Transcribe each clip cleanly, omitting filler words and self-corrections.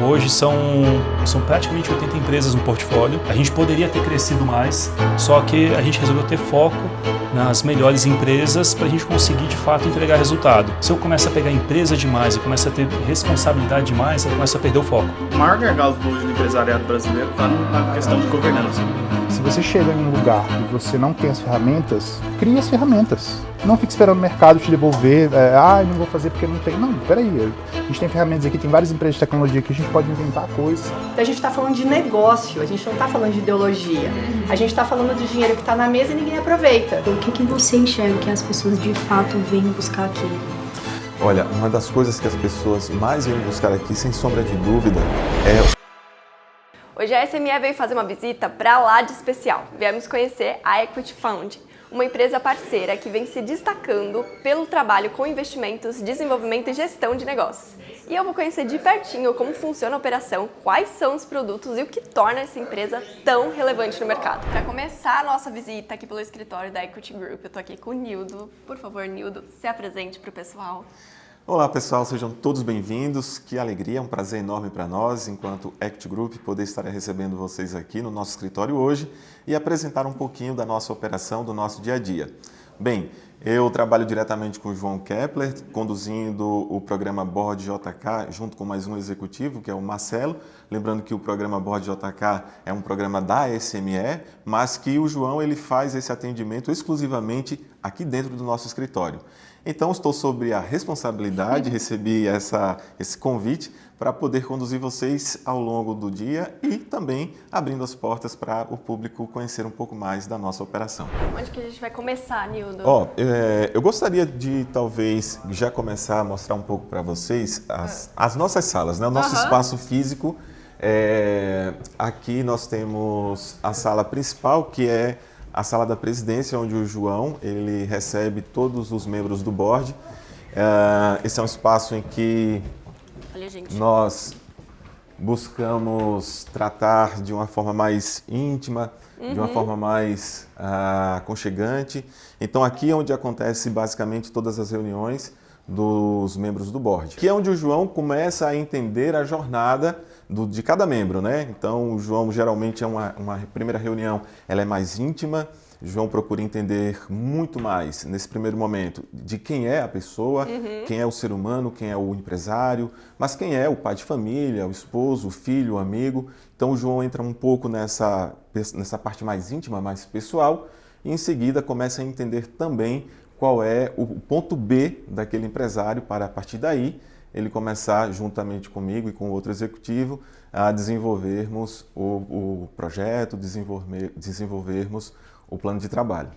Hoje são praticamente 80 empresas no portfólio. A gente poderia ter crescido mais, só que a gente resolveu ter foco nas melhores empresas para a gente conseguir de fato entregar resultado. Se eu começo a pegar empresa demais, eu começo a ter responsabilidade demais, eu começo a perder o foco. O maior gargalo hoje no empresariado brasileiro está na questão de governança. Se você chega em um lugar e você não tem as ferramentas, crie as ferramentas. Não fique esperando o mercado te devolver, não vou fazer porque não tem. Não, peraí, a gente tem ferramentas aqui, tem várias empresas de tecnologia que a gente pode inventar coisas. Então a gente está falando de negócio, a gente não está falando de ideologia. A gente está falando de dinheiro que está na mesa e ninguém aproveita. O que você enxerga que as pessoas de fato vêm buscar aqui? Olha, uma das coisas que as pessoas mais vêm buscar aqui, sem sombra de dúvida, é... Hoje a SME veio fazer uma visita para lá de especial. Viemos conhecer a Equity Fund, uma empresa parceira que vem se destacando pelo trabalho com investimentos, desenvolvimento e gestão de negócios. E eu vou conhecer de pertinho como funciona a operação, quais são os produtos e o que torna essa empresa tão relevante no mercado. Para começar a nossa visita aqui pelo escritório da Equity Group, eu estou aqui com o Nildo. Por favor, Nildo, se apresente para o pessoal. Olá pessoal, sejam todos bem-vindos. Que alegria, é um prazer enorme para nós, enquanto Equity Group, poder estar recebendo vocês aqui no nosso escritório hoje e apresentar um pouquinho da nossa operação, do nosso dia a dia. Bem, eu trabalho diretamente com o João Kepler, conduzindo o programa Board JK, junto com mais um executivo, que é o Marcelo. Lembrando que o programa Board JK é um programa da SME, mas que o João ele faz esse atendimento exclusivamente aqui dentro do nosso escritório. Então, estou sob a responsabilidade, recebi esse convite para poder conduzir vocês ao longo do dia e também abrindo as portas para o público conhecer um pouco mais da nossa operação. Onde que a gente vai começar, Nildo? Eu gostaria de talvez já começar a mostrar um pouco para vocês as nossas salas, né? O nosso espaço físico. Aqui nós temos a sala principal, que é a sala da presidência, onde o João ele recebe todos os membros do board. Esse é um espaço em que nós buscamos tratar de uma forma mais íntima, de uma forma mais aconchegante. Então aqui é onde acontece basicamente todas as reuniões dos membros do board. Aqui é onde o João começa a entender a jornada de cada membro, né? Então o João geralmente é uma primeira reunião, ela é mais íntima. O João procura entender muito mais nesse primeiro momento de quem é a pessoa, quem é o ser humano, quem é o empresário, mas quem é o pai de família, o esposo, o filho, o amigo. Então o João entra um pouco nessa parte mais íntima, mais pessoal, e em seguida começa a entender também qual é o ponto B daquele empresário para a partir daí ele começar, juntamente comigo e com outro executivo, a desenvolvermos o projeto, desenvolvermos o plano de trabalho.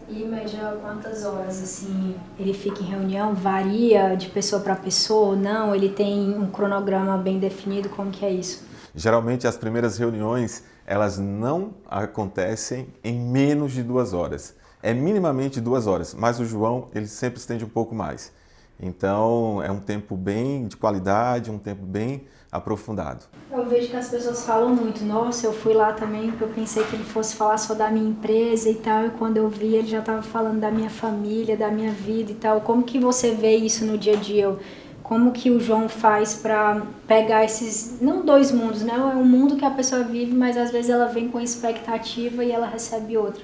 E média quantas horas assim ele fica em reunião? Varia de pessoa para pessoa ou não? Ele tem um cronograma bem definido? Como que é isso? Geralmente as primeiras reuniões elas não acontecem em menos de 2 horas. É minimamente 2 horas, mas o João ele sempre estende um pouco mais. Então é um tempo bem de qualidade, um tempo bem aprofundado. Eu vejo que as pessoas falam muito, nossa, eu fui lá também porque eu pensei que ele fosse falar só da minha empresa e tal, e quando eu vi ele já estava falando da minha família, da minha vida e tal. Como que você vê isso no dia a dia? Como que o João faz para pegar esses, não 2 mundos, né? É um mundo que a pessoa vive, mas às vezes ela vem com expectativa e ela recebe outra.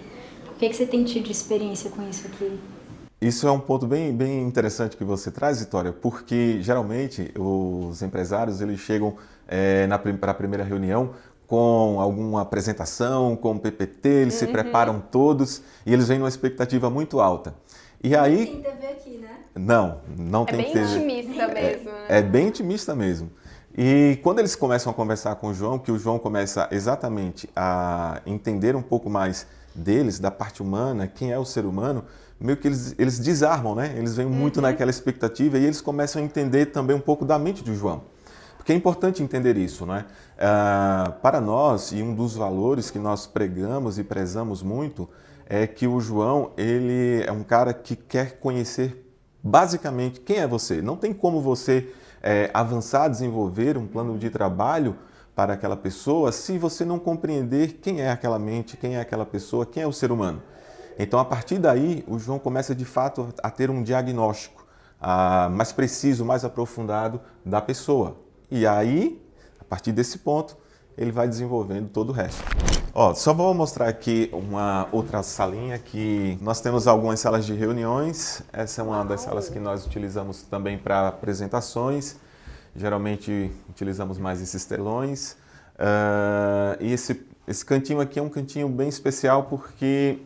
O que você tem tido de experiência com isso aqui? Isso é um ponto bem interessante que você traz, Vitória, porque geralmente os empresários eles chegam para a primeira reunião com alguma apresentação, com PPT, eles se preparam todos e eles vêm numa expectativa muito alta. E aí... Não tem TV aqui, né? Não tem TV. É bem intimista mesmo. Né? É bem intimista mesmo. E quando eles começam a conversar com o João, que o João começa exatamente a entender um pouco mais deles, da parte humana, quem é o ser humano, meio que eles desarmam, né? Eles vêm muito naquela expectativa e eles começam a entender também um pouco da mente do João. Porque é importante entender isso, né? Para nós, e um dos valores que nós pregamos e prezamos muito, é que o João, ele é um cara que quer conhecer basicamente quem é você. Não tem como você avançar, desenvolver um plano de trabalho para aquela pessoa se você não compreender quem é aquela mente, quem é aquela pessoa, quem é o ser humano. Então, a partir daí, o João começa de fato a ter um diagnóstico mais preciso, mais aprofundado da pessoa. E aí, a partir desse ponto, ele vai desenvolvendo todo o resto. Ó, só vou mostrar aqui uma outra salinha que nós temos algumas salas de reuniões. Essa é uma das salas que nós utilizamos também para apresentações. Geralmente utilizamos mais esses telões. E esse cantinho aqui é um cantinho bem especial porque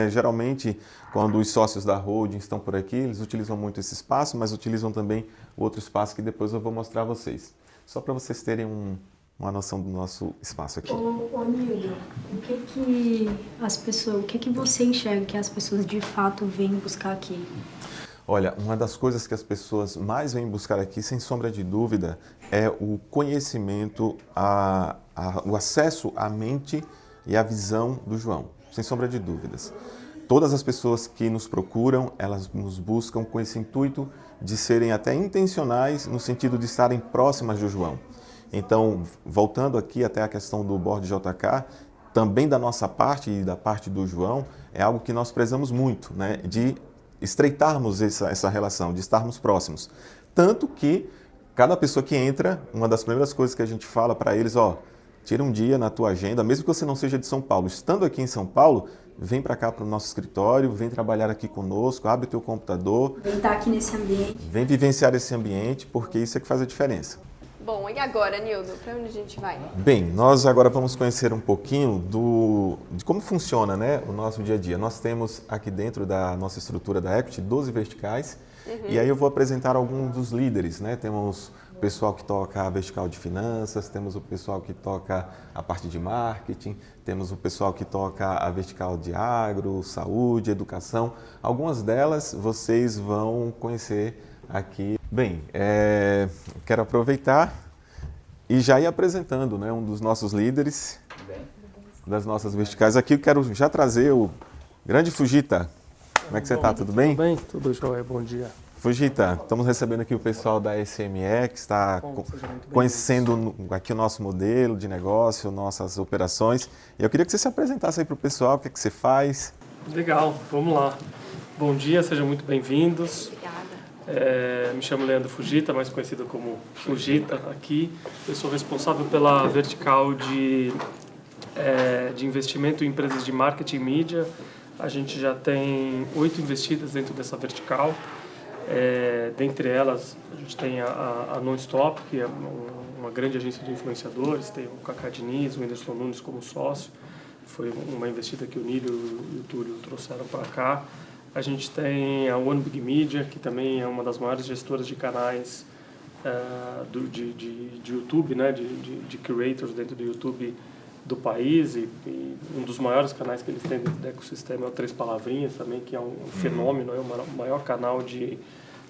geralmente quando os sócios da holding estão por aqui, eles utilizam muito esse espaço, mas utilizam também o outro espaço que depois eu vou mostrar a vocês. Só para vocês terem uma noção do nosso espaço aqui. Ô Nildo, o que você enxerga que as pessoas de fato vêm buscar aqui? Olha, uma das coisas que as pessoas mais vêm buscar aqui, sem sombra de dúvida, é o conhecimento, o acesso à mente e à visão do João, sem sombra de dúvidas. Todas as pessoas que nos procuram, elas nos buscam com esse intuito de serem até intencionais no sentido de estarem próximas do João. Então, voltando aqui até a questão do Board JK, também da nossa parte e da parte do João, é algo que nós prezamos muito, né? De estreitarmos essa relação, de estarmos próximos. Tanto que cada pessoa que entra, uma das primeiras coisas que a gente fala para eles, tira um dia na tua agenda, mesmo que você não seja de São Paulo, estando aqui em São Paulo, vem para cá para o nosso escritório, vem trabalhar aqui conosco, abre o teu computador. Vem estar aqui nesse ambiente. Vem vivenciar esse ambiente, porque isso é que faz a diferença. Bom, e agora, Nildo, para onde a gente vai? Bem, nós agora vamos conhecer um pouquinho de como funciona, né, o nosso dia a dia. Nós temos aqui dentro da nossa estrutura da Equity 12 verticais, e aí eu vou apresentar alguns dos líderes, né? Temos o pessoal que toca a vertical de finanças, temos o pessoal que toca a parte de marketing, temos o pessoal que toca a vertical de agro, saúde, educação. Algumas delas vocês vão conhecer aqui. Bem, quero aproveitar e já ir apresentando, né, um dos nossos líderes das nossas verticais. Aqui eu quero já trazer o grande Fujita. Como é que você está? Tudo bem? Tudo bem, tudo jóia, bom dia. Fujita, estamos recebendo aqui o pessoal da SME que está conhecendo aqui o nosso modelo de negócio, nossas operações. E eu queria que você se apresentasse aí para o pessoal, o que é que você faz. Legal, vamos lá. Bom dia, sejam muito bem-vindos. Obrigada. Me chamo Leandro Fujita, mais conhecido como Fujita aqui. Eu sou responsável pela vertical de investimento em empresas de marketing e mídia. A gente já tem 8 investidas dentro dessa vertical. Dentre elas, a gente tem a Nonstop, que é uma grande agência de influenciadores, tem o Cacá Diniz, o Whindersson Nunes como sócio. Foi uma investida que o Nílio e o Túlio trouxeram para cá. A gente tem a One Big Media, que também é uma das maiores gestoras de canais de YouTube, né, de creators dentro do YouTube do país, e um dos maiores canais que eles têm dentro do ecossistema é o Três Palavrinhas também, que é um fenômeno, é o maior canal de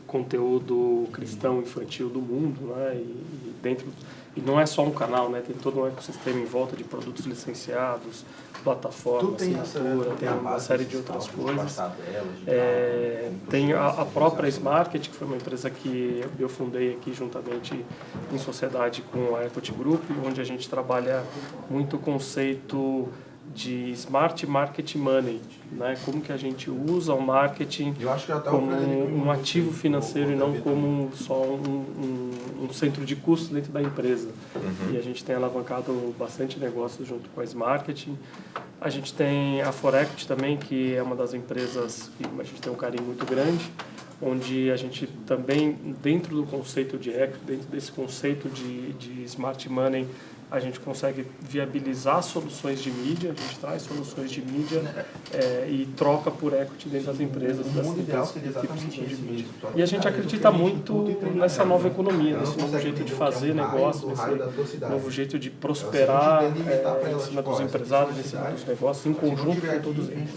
conteúdo cristão infantil do mundo, né? E não é só um canal, né? Tem todo um ecossistema em volta de produtos licenciados, plataforma, assinatura, tem uma série de outras coisas. Tem a própria Smarket, que foi uma empresa que eu fundei aqui juntamente em sociedade com a Equity Group, onde a gente trabalha muito o conceito de Smart Market Money, né? Como que a gente usa o marketing como um ativo financeiro e não como só um centro de custos dentro da empresa. E a gente tem alavancado bastante negócios junto com a Smarketing. A gente tem a Forequity também, que é uma das empresas que a gente tem um carinho muito grande, onde a gente também, dentro do conceito de equity, dentro desse conceito de Smart Money, a gente consegue viabilizar soluções de mídia, a gente traz soluções de mídia e troca por equity dentro das empresas, das equipes de mídia. E a gente acredita muito nessa nova economia, nesse novo jeito de fazer negócio, nesse novo jeito de prosperar em cima dos empresários, em cima dos negócios, em conjunto com todos eles.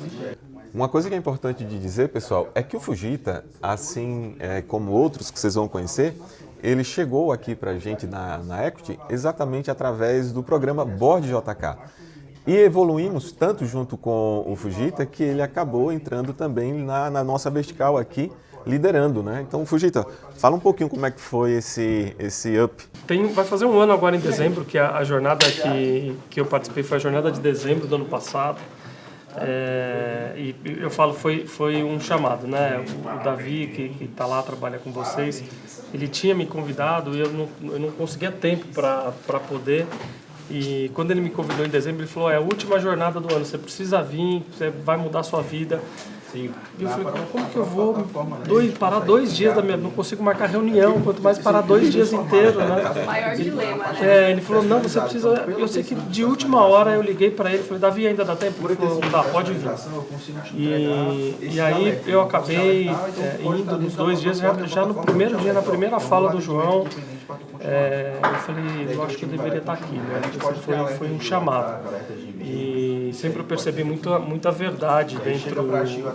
Uma coisa que é importante de dizer, pessoal, é que o Fujita, assim como outros que vocês vão conhecer, ele chegou aqui para a gente na Equity exatamente através do programa Board JK. E evoluímos tanto junto com o Fujita que ele acabou entrando também na nossa vertical aqui, liderando, né? Então, Fujita, fala um pouquinho como é que foi esse up. Vai fazer um ano agora em dezembro, que a jornada que eu participei foi a jornada de dezembro do ano passado. E eu falo, foi um chamado, né? O Davi, que está lá, trabalha com vocês, ele tinha me convidado e eu não conseguia tempo para poder. E quando ele me convidou em dezembro, ele falou, é a última jornada do ano, você precisa vir, você vai mudar a sua vida. E eu falei, como que eu vou parar 2 dias da minha... Não consigo marcar reunião, quanto mais parar 2 dias inteiros, né? Maior dilema, né? Ele falou, não, você precisa... Eu sei que de última hora eu liguei para ele, falei, Davi, ainda dá tempo? Ele falou, dá, pode vir. E aí eu acabei indo nos 2 dias, já no primeiro dia, na primeira fala do João, eu falei, eu acho que eu deveria estar aqui, né? Foi um chamado. E sempre eu percebi muita verdade dentro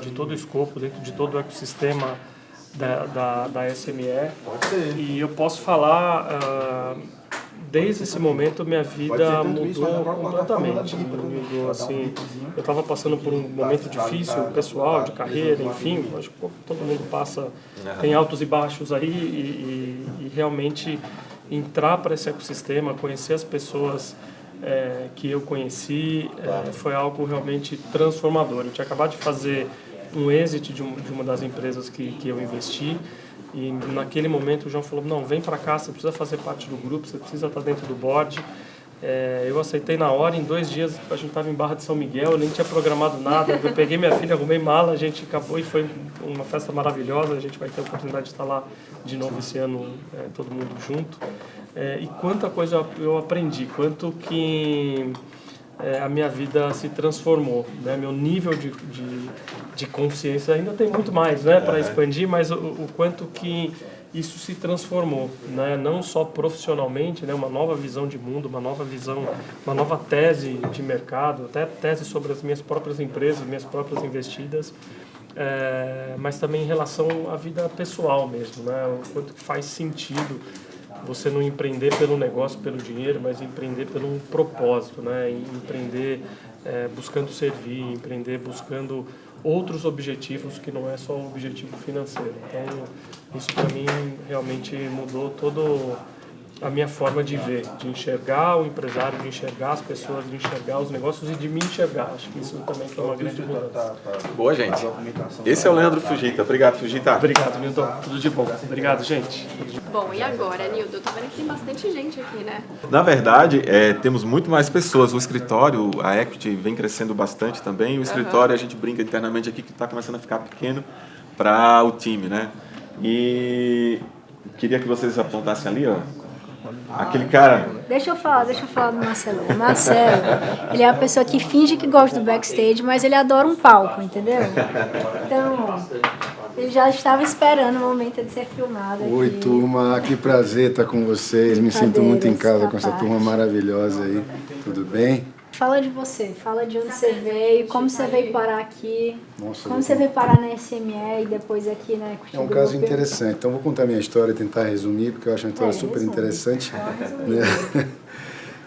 de todo o escopo, dentro de todo o ecossistema da SME. E eu posso falar, desde esse momento minha vida mudou completamente. Mudou, assim, eu estava passando por um momento difícil, pessoal, de carreira, enfim, acho que todo mundo passa, tem altos e baixos aí, e realmente entrar para esse ecossistema, conhecer as pessoas que eu conheci, foi algo realmente transformador. Eu tinha acabado de fazer um exit de uma das empresas que eu investi, e naquele momento o João falou, não, vem para cá, você precisa fazer parte do grupo, você precisa estar dentro do board. Eu aceitei na hora, em 2 dias a gente estava em Barra de São Miguel, eu nem tinha programado nada, eu peguei minha filha, arrumei mala, a gente acabou e foi uma festa maravilhosa, a gente vai ter a oportunidade de estar lá de novo esse ano, todo mundo junto. E quanta coisa eu aprendi, quanto que a minha vida se transformou, né? Meu nível de consciência ainda tem muito mais, né, para expandir, mas o quanto que isso se transformou, né? Não só profissionalmente, né? Uma nova visão de mundo, uma nova visão, uma nova tese de mercado, até tese sobre as minhas próprias empresas, minhas próprias investidas, mas também em relação à vida pessoal mesmo, né? O quanto que faz sentido você não empreender pelo negócio, pelo dinheiro, mas empreender pelo um propósito, né? Empreender buscando servir, empreender buscando outros objetivos que não é só o objetivo financeiro. Então, isso para mim realmente mudou toda a minha forma de ver, de enxergar o empresário, de enxergar as pessoas, de enxergar os negócios e de me enxergar. Acho que isso também foi uma grande mudança. Boa, gente. Esse é o Leandro Fujita. Obrigado, Fujita. Obrigado, Nilton. Tudo de bom. Obrigado, gente. Bom, e agora, Nilton? Eu tô vendo que tem bastante gente aqui, né? Na verdade, temos muito mais pessoas. O escritório, a Equity, vem crescendo bastante também. O escritório, a gente brinca internamente aqui que está começando a ficar pequeno para o time, né? E queria que vocês apontassem ali, ó. Aquele cara... Deixa eu falar do Marcelo. O Marcelo, ele é a pessoa que finge que gosta do backstage, mas ele adora um palco, entendeu? Então, ele já estava esperando o momento de ser filmado aqui. Oi, turma. Que prazer estar com vocês. Me sinto muito em casa com essa turma maravilhosa aí. Tudo bem? Fala de você, fala de onde você veio, como você veio parar aqui, Nossa, como você veio parar na SME e depois aqui na Equity É um Group. caso interessante. Então, vou contar minha história e tentar resumir, porque eu acho uma história super interessante. Né?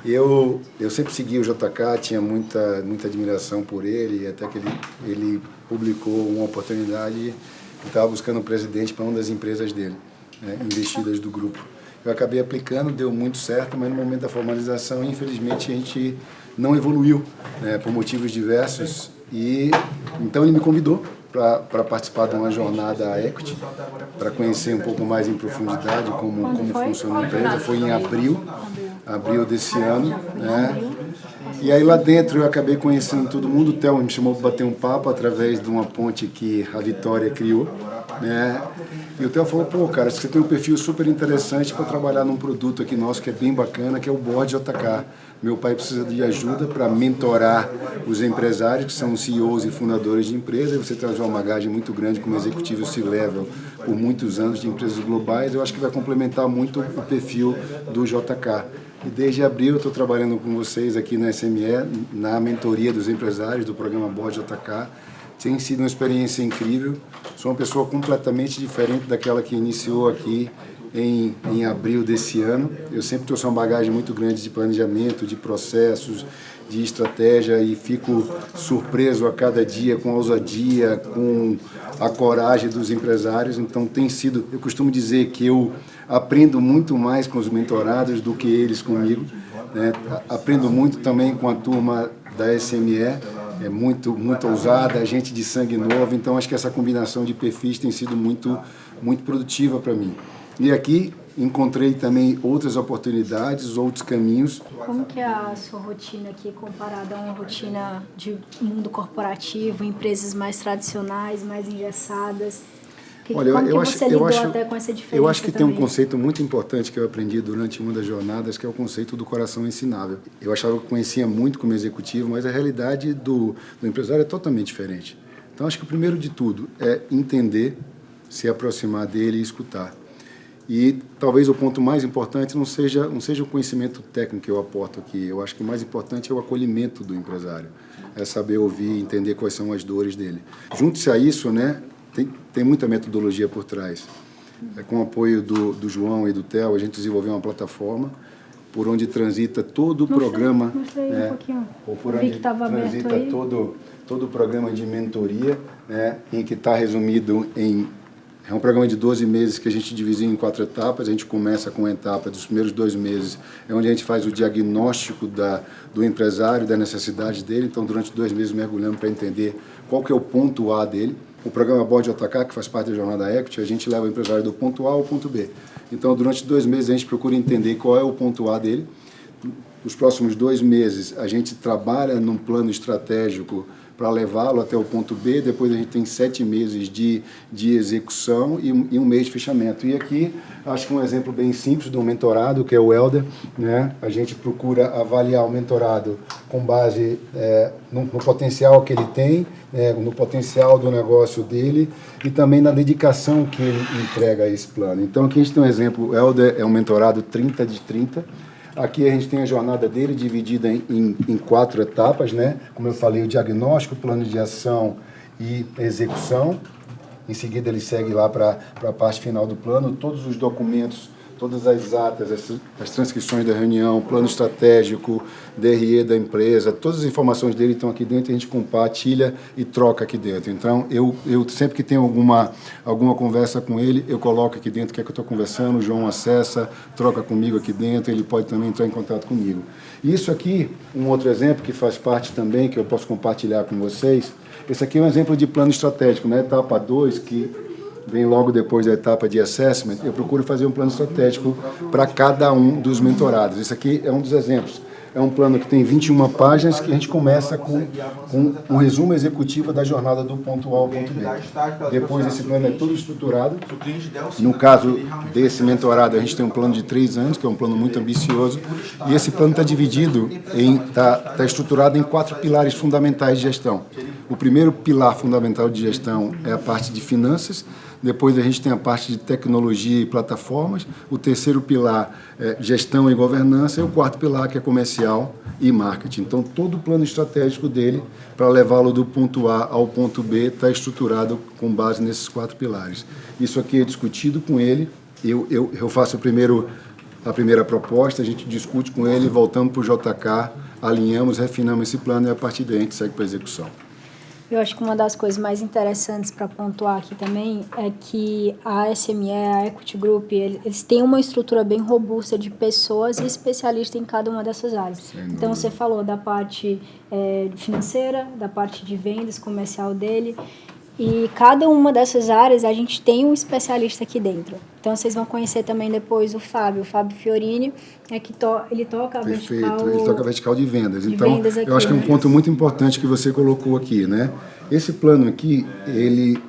Eu sempre segui o JK, tinha muita admiração por ele, até que ele publicou uma oportunidade e estava buscando um presidente para uma das empresas dele, né, investidas do grupo. Eu acabei aplicando, deu muito certo, mas no momento da formalização, infelizmente, a gente não evoluiu, né, por motivos diversos. E então ele me convidou para participar de uma jornada à Equity, para conhecer um pouco mais em profundidade como funciona a empresa. Foi em abril desse ano, né? E aí lá dentro eu acabei conhecendo todo mundo. O Theo me chamou para bater um papo através de uma ponte que a Vitória criou, né? E o Theo falou, pô, cara, você tem um perfil super interessante para trabalhar num produto aqui nosso que é bem bacana, que é o Board JK. Meu pai precisa de ajuda para mentorar os empresários, que são CEOs e fundadores de empresas. E você traz uma bagagem muito grande como executivo C-Level por muitos anos de empresas globais. Eu acho que vai complementar muito o perfil do JK. E desde abril eu estou trabalhando com vocês aqui na SME, na mentoria dos empresários do programa Board JK. Tem sido uma experiência incrível. Sou uma pessoa completamente diferente daquela que iniciou aqui em abril desse ano. Eu sempre trouxe uma bagagem muito grande de planejamento, de processos, de estratégia e fico surpreso a cada dia com a ousadia, com a coragem dos empresários. Então tem sido, eu costumo dizer que eu aprendo muito mais com os mentorados do que eles comigo, né? Aprendo muito também com a turma da SME muito ousada, gente de sangue novo, então acho que essa combinação de perfis tem sido muito produtiva para mim. E aqui encontrei também outras oportunidades, outros caminhos. Como que é a sua rotina aqui comparada a uma rotina de mundo corporativo, empresas mais tradicionais, mais engessadas? Olha, Como que você lidou até com essa diferença? Eu acho que também? tem um conceito muito importante que eu aprendi durante uma das jornadas, que é o conceito do coração ensinável. Eu achava que conhecia muito como executivo, mas a realidade do empresário é totalmente diferente. Então, acho que o primeiro de tudo é entender, se aproximar dele e escutar. E talvez o ponto mais importante não seja o conhecimento técnico que eu aporto aqui. Eu acho que o mais importante é o acolhimento do empresário. É saber ouvir, entender quais são as dores dele. Junte-se a isso, né? Tem muita metodologia por trás. Com o apoio do João e do Theo, a gente desenvolveu uma plataforma por onde transita todo o programa. Mostrei um pouquinho. Ou por Eu vi onde que estava aberto transita aí. todo o programa de mentoria, né? Em que está resumido em... É um programa de 12 meses que a gente dividiu em 4 etapas. A gente começa com a etapa dos primeiros 2 meses, é onde a gente faz o diagnóstico do empresário, da necessidade dele. Então, durante 2 meses, mergulhando para entender qual que é o ponto A dele. O programa Board JK, que faz parte da jornada Equity, a gente leva o empresário do ponto A ao ponto B. Então, durante 2 meses, a gente procura entender qual é o ponto A dele. Nos próximos 2 meses, a gente trabalha num plano estratégico para levá-lo até o ponto B. Depois a gente tem 7 meses de execução e um mês de fechamento. E aqui, acho que um exemplo bem simples de um mentorado, que é o Helder, né? A gente procura avaliar o mentorado com base no potencial que ele tem, no potencial do negócio dele e também na dedicação que ele entrega a esse plano. Então aqui a gente tem um exemplo, o Helder é um mentorado 30 de 30. Aqui a gente tem a jornada dele dividida em 4 etapas, né? Como eu falei, o diagnóstico, plano de ação e execução. Em seguida ele segue lá para a parte final do plano, todos os documentos, todas as atas, as transcrições da reunião, plano estratégico, DRE da empresa, todas as informações dele estão aqui dentro, a gente compartilha e troca aqui dentro. Então, eu sempre que tenho alguma conversa com ele, eu coloco aqui dentro o que é que eu estou conversando, o João acessa, troca comigo aqui dentro, ele pode também entrar em contato comigo. Isso aqui, um outro exemplo que faz parte também, que eu posso compartilhar com vocês, esse aqui é um exemplo de plano estratégico, né? Etapa 2, que vem logo depois da etapa de assessment, eu procuro fazer um plano estratégico para cada um dos mentorados. Esse aqui é um dos exemplos. É um plano que tem 21 páginas, que a gente começa com um resumo executivo da jornada do ponto A ao ponto B. Depois esse plano é todo estruturado. No caso desse mentorado, a gente tem um plano de 3 anos, que é um plano muito ambicioso, e esse plano está dividido, está estruturado em 4 pilares fundamentais de gestão. O primeiro pilar fundamental de gestão é a parte de finanças. Depois a gente tem a parte de tecnologia e plataformas. O terceiro pilar é gestão e governança. E o quarto pilar, que é comercial e marketing. Então, todo o plano estratégico dele, para levá-lo do ponto A ao ponto B, está estruturado com base nesses 4 pilares. Isso aqui é discutido com ele. Eu faço a primeira proposta, a gente discute com ele, voltamos para o JK, alinhamos, refinamos esse plano e a partir daí a gente segue para a execução. Eu acho que uma das coisas mais interessantes para pontuar aqui também é que a SME, a Equity Group, eles têm uma estrutura bem robusta de pessoas e especialistas em cada uma dessas áreas. Então, você falou da parte financeira, da parte de vendas, comercial dele, e cada uma dessas áreas a gente tem um especialista aqui dentro. Então, vocês vão conhecer também depois o Fábio Fiorini, que ele toca a vertical... Perfeito, ele toca a vertical de vendas. Então, eu acho que é um ponto muito importante que você colocou aqui, né? Esse plano aqui,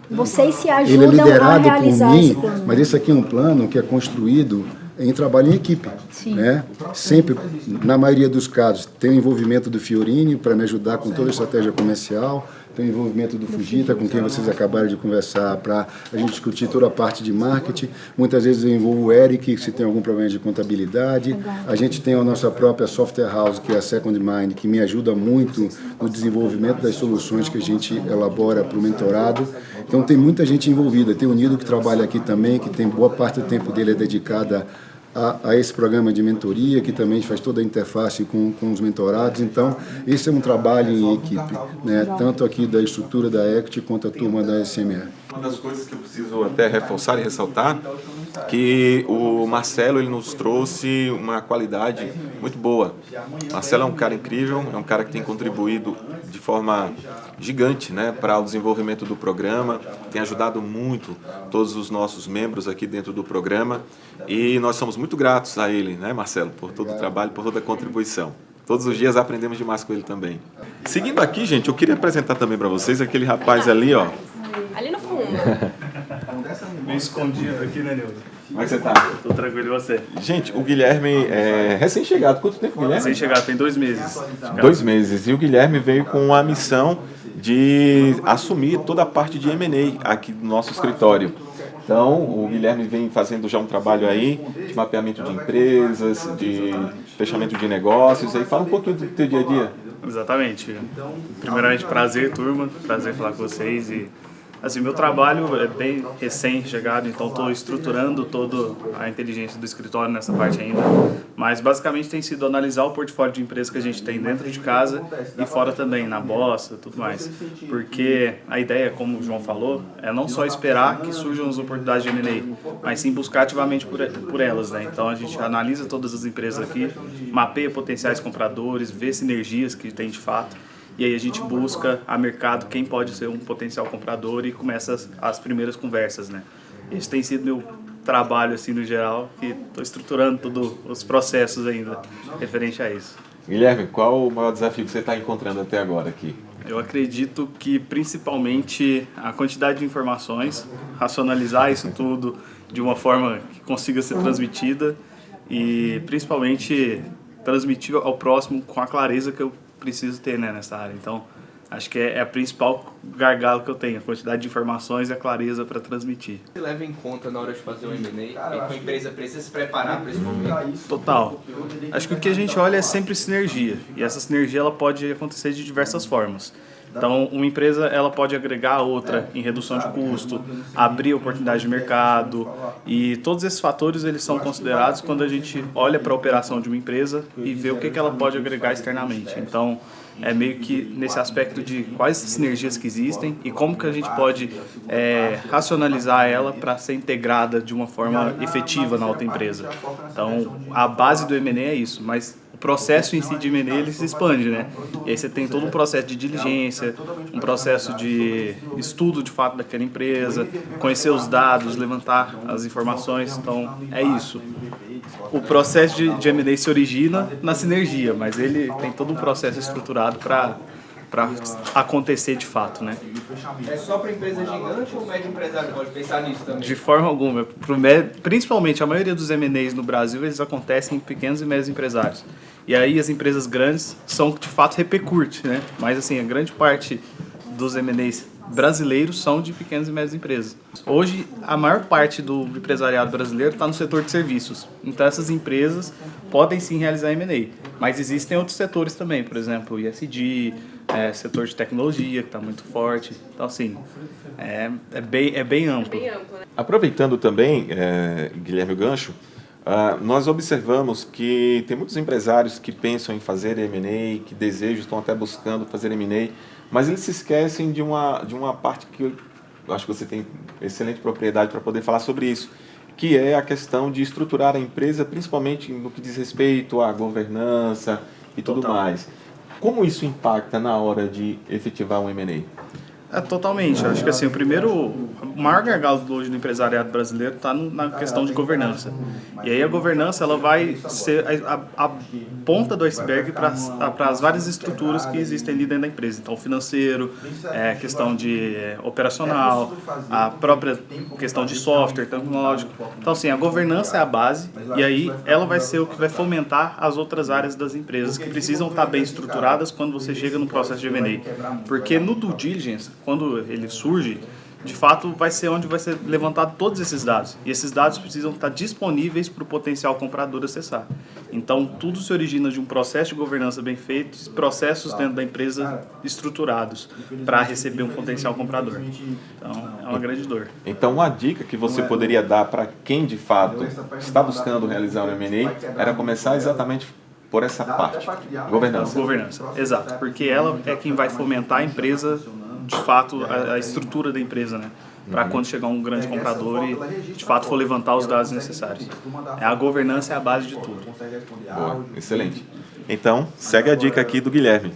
vocês se ele é ajudam liderado a realizar por mim, esse plano. mas esse aqui é um plano que é construído em trabalho em equipe. Né? Sempre, na maioria dos casos, tem o envolvimento do Fiorini para me ajudar com toda a estratégia comercial, tem o envolvimento do Fujita, com quem vocês acabaram de conversar, para a gente discutir toda a parte de marketing. Muitas vezes eu envolvo o Eric, se tem algum problema de contabilidade. A gente tem a nossa própria software house, que é a Second Mind, que me ajuda muito no desenvolvimento das soluções que a gente elabora para o mentorado. Então tem muita gente envolvida. Tem o Nido, que trabalha aqui também, que tem boa parte do tempo dele é dedicada a esse programa de mentoria, que também faz toda a interface com os mentorados. Então, esse é um trabalho em equipe, né? Tanto aqui da estrutura da Equity quanto a turma da SME. Uma das coisas que eu preciso até reforçar e ressaltar que o Marcelo ele nos trouxe uma qualidade muito boa. Marcelo é um cara incrível, é um cara que tem contribuído de forma gigante, né, para o desenvolvimento do programa, tem ajudado muito todos os nossos membros aqui dentro do programa e nós somos muito gratos a ele, né, Marcelo, por todo o trabalho, por toda a contribuição. Todos os dias aprendemos demais com ele também. Seguindo aqui, gente, eu queria apresentar também para vocês aquele rapaz ali, ó. Ali no fundo. Meio escondido aqui, né, Nildo? Como é que você tá? Tô tranquilo, e você? Gente, o Guilherme é recém-chegado. Quanto tempo, Guilherme? Recém-chegado, tem 2 meses. 2 meses. E o Guilherme veio com a missão de assumir toda a parte de M&A aqui do nosso escritório. Então, o Guilherme vem fazendo já um trabalho aí de mapeamento de empresas, de fechamento de negócios. Aí fala um pouquinho do teu dia a dia. Exatamente. Primeiramente, prazer, turma. Prazer falar com vocês. E, assim, meu trabalho é bem recém-chegado, então estou estruturando toda a inteligência do escritório nessa parte ainda. Mas, basicamente, tem sido analisar o portfólio de empresas que a gente tem dentro de casa e fora também, na Bossa e tudo mais. Porque a ideia, como o João falou, é não só esperar que surjam as oportunidades de M&A, mas sim buscar ativamente por elas, né? Então, a gente analisa todas as empresas aqui, mapeia potenciais compradores, vê sinergias que tem de fato. E aí a gente busca a mercado quem pode ser um potencial comprador e começa as primeiras conversas, né? Esse tem sido meu trabalho, assim, no geral, e estou estruturando todos os processos ainda referente a isso. Guilherme, qual o maior desafio que você está encontrando até agora aqui? Eu acredito que, principalmente, a quantidade de informações, racionalizar isso tudo de uma forma que consiga ser transmitida e, principalmente, transmitir ao próximo com a clareza que eu preciso ter, né, nessa área. Então, acho que é a principal gargalo que eu tenho, a quantidade de informações e a clareza para transmitir. Você leva em conta na hora de fazer o M&A, que a empresa precisa se preparar para esse momento? Total. Acho que o que a gente olha é sempre sinergia, e essa sinergia ela pode acontecer de diversas formas. Então, uma empresa ela pode agregar a outra em redução de custo, abrir oportunidade de mercado, e todos esses fatores eles são considerados quando a gente olha para a operação de uma empresa e vê o que ela pode agregar externamente. Então, é meio que nesse aspecto de quais sinergias que existem e como que a gente pode racionalizar ela para ser integrada de uma forma efetiva na outra empresa. Então, a base do M&A é isso, mas o processo em si de M&A ele se expande, né? E aí você tem todo um processo de diligência, um processo de estudo de fato daquela empresa, conhecer os dados, levantar as informações, então é isso. O processo de M&A se origina na sinergia, mas ele tem todo um processo estruturado para acontecer de fato, né? É só para empresa gigante ou o médio empresário pode pensar nisso também? De forma alguma. Principalmente, a maioria dos M&As no Brasil, eles acontecem em pequenos e médios empresários. E aí as empresas grandes são, de fato, repercute, né? Mas, assim, a grande parte dos M&As brasileiros são de pequenas e médias empresas. Hoje, a maior parte do empresariado brasileiro está no setor de serviços. Então, essas empresas podem sim realizar M&A. Mas existem outros setores também, por exemplo, o ISD, setor de tecnologia, que está muito forte. Então, assim, é bem amplo. Aproveitando também, Guilherme, o gancho, nós observamos que tem muitos empresários que pensam em fazer M&A, que desejam, estão até buscando fazer M&A, mas eles se esquecem de uma parte que eu acho que você tem excelente propriedade para poder falar sobre isso, que é a questão de estruturar a empresa, principalmente no que diz respeito à governança e tudo mais. Como isso impacta na hora de efetivar um M&A? Totalmente. Eu acho que assim, o maior gargalo hoje do empresariado brasileiro está na questão de governança. E aí a governança ela vai ser a ponta do iceberg para as várias estruturas que existem ali dentro da empresa. Então, financeiro, questão de operacional, a própria questão de software, tecnológico. Então, assim, a governança é a base e aí ela vai ser o que vai fomentar as outras áreas das empresas que precisam estar bem estruturadas quando você chega no processo de M&A. Porque no due diligence, quando ele surge, de fato vai ser onde vai ser levantado todos esses dados. E esses dados precisam estar disponíveis para o potencial comprador acessar. Então, tudo se origina de um processo de governança bem feito, processos dentro da empresa estruturados para receber um potencial comprador. Então, é uma grande dor. Então, uma dica que você poderia dar para quem, de fato, está buscando realizar um M&A era começar exatamente por essa parte, governança. Governança, exato. Porque ela é quem vai fomentar a empresa, de fato, a estrutura da empresa, né? para quando chegar um grande comprador e de fato for levantar os dados necessários. A governança é a base de tudo. Boa, excelente. Então, segue a dica aqui do Guilherme.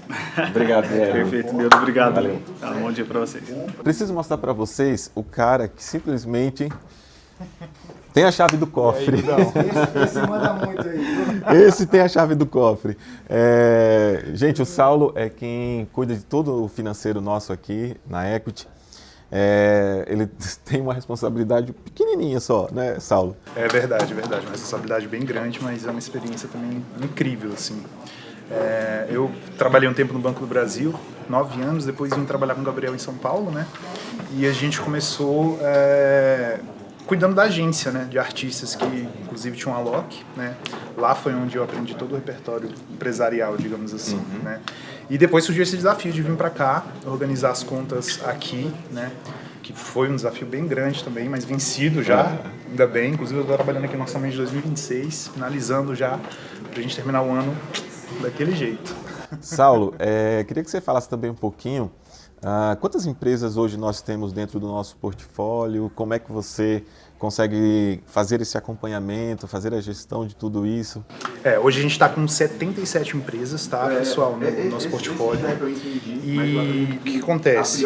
Obrigado, Guilherme. Perfeito, Deus, obrigado. Valeu. Um bom dia para vocês. Preciso mostrar para vocês o cara que simplesmente tem a chave do cofre. Esse manda muito aí. Esse tem a chave do cofre. Gente, o Saulo é quem cuida de todo o financeiro nosso aqui na Equity. Ele tem uma responsabilidade pequenininha só, né, Saulo? É verdade, uma responsabilidade bem grande, mas é uma experiência também incrível, assim. Eu trabalhei um tempo no Banco do Brasil, 9 anos, depois vim trabalhar com o Gabriel em São Paulo, né? E a gente começou cuidando da agência, né, de artistas que inclusive tinham a Alok, né? Lá foi onde eu aprendi todo o repertório empresarial, digamos assim, né? E depois surgiu esse desafio de vir para cá, organizar as contas aqui, né? Que foi um desafio bem grande também, mas vencido já, ainda bem. Inclusive eu estou trabalhando aqui no orçamento de 2026, finalizando já, para a gente terminar o ano daquele jeito. Saulo, queria que você falasse também um pouquinho, quantas empresas hoje nós temos dentro do nosso portfólio, como é que você consegue fazer esse acompanhamento, fazer a gestão de tudo isso? Hoje a gente está com 77 empresas, tá, pessoal, no nosso portfólio. E o que acontece?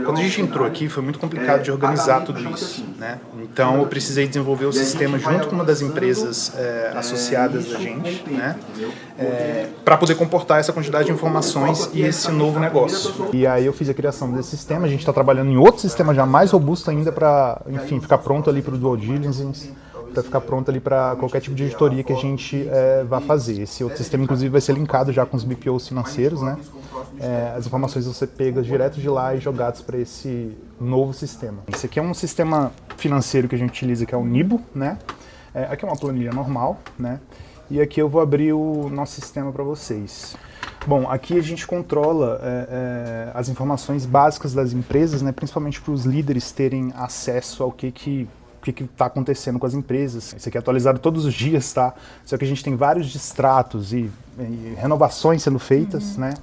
Quando a gente entrou aqui, foi muito complicado de organizar tudo isso, né? Então eu precisei desenvolver o sistema junto com uma das empresas associadas da gente, né? Para poder comportar essa quantidade de informações e esse novo negócio. E aí eu fiz a criação desse sistema, a gente está trabalhando em outro sistema já mais robusto ainda para, enfim, ficar pronto ali para o Due Diligence, para ficar pronto ali para qualquer tipo de editoria que a gente vá fazer. Esse outro sistema, inclusive, vai ser linkado já com os BPOs financeiros, né? As informações vão ser pegas direto de lá e jogadas para esse novo sistema. Esse aqui é um sistema financeiro que a gente utiliza, que é o Nibo, né? Aqui é uma planilha normal, né? E aqui eu vou abrir o nosso sistema para vocês. Bom, aqui a gente controla as informações básicas das empresas, né? Principalmente para os líderes terem acesso ao que está acontecendo com as empresas. Isso aqui é atualizado todos os dias, tá? Só que a gente tem vários distratos e renovações sendo feitas, né?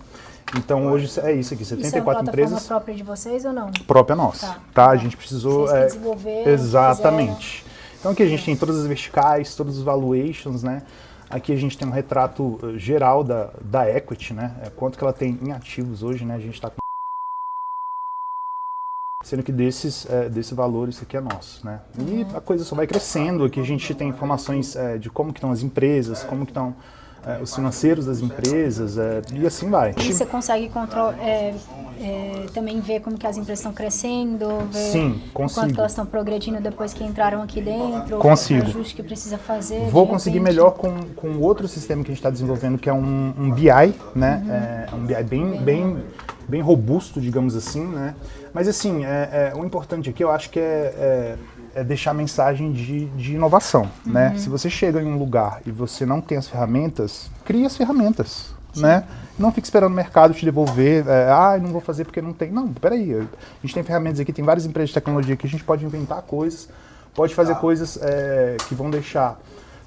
Então hoje é isso aqui, 74 empresas. Isso é uma empresas. plataforma própria de vocês ou não? Própria nossa, tá? A gente precisou... Vocês que desenvolveram, exatamente. Então aqui a gente tem todas as verticais, todos os valuations, né? Aqui a gente tem um retrato geral da Equity, né? Quanto que ela tem em ativos hoje, né? A gente está com... Sendo que desse valor, isso aqui é nosso, né? E a coisa só vai crescendo. Aqui a gente tem informações de como que estão as empresas, como que estão os financeiros das empresas, e assim vai. E você consegue também ver como que as empresas estão crescendo? Ver Sim, consigo. Quanto que elas estão progredindo depois que entraram aqui dentro? Consigo. O ajuste que precisa fazer? Vou conseguir melhor com outro sistema que a gente está desenvolvendo, que é um BI, né? Um BI bem robusto, digamos assim, né? Mas assim, o importante aqui eu acho que é deixar a mensagem de inovação, né? Se você chega em um lugar e você não tem as ferramentas, crie as ferramentas, né? Não fique esperando o mercado te devolver, não vou fazer porque não tem. Não, peraí, a gente tem ferramentas aqui, tem várias empresas de tecnologia que a gente pode inventar coisas, pode fazer coisas que vão deixar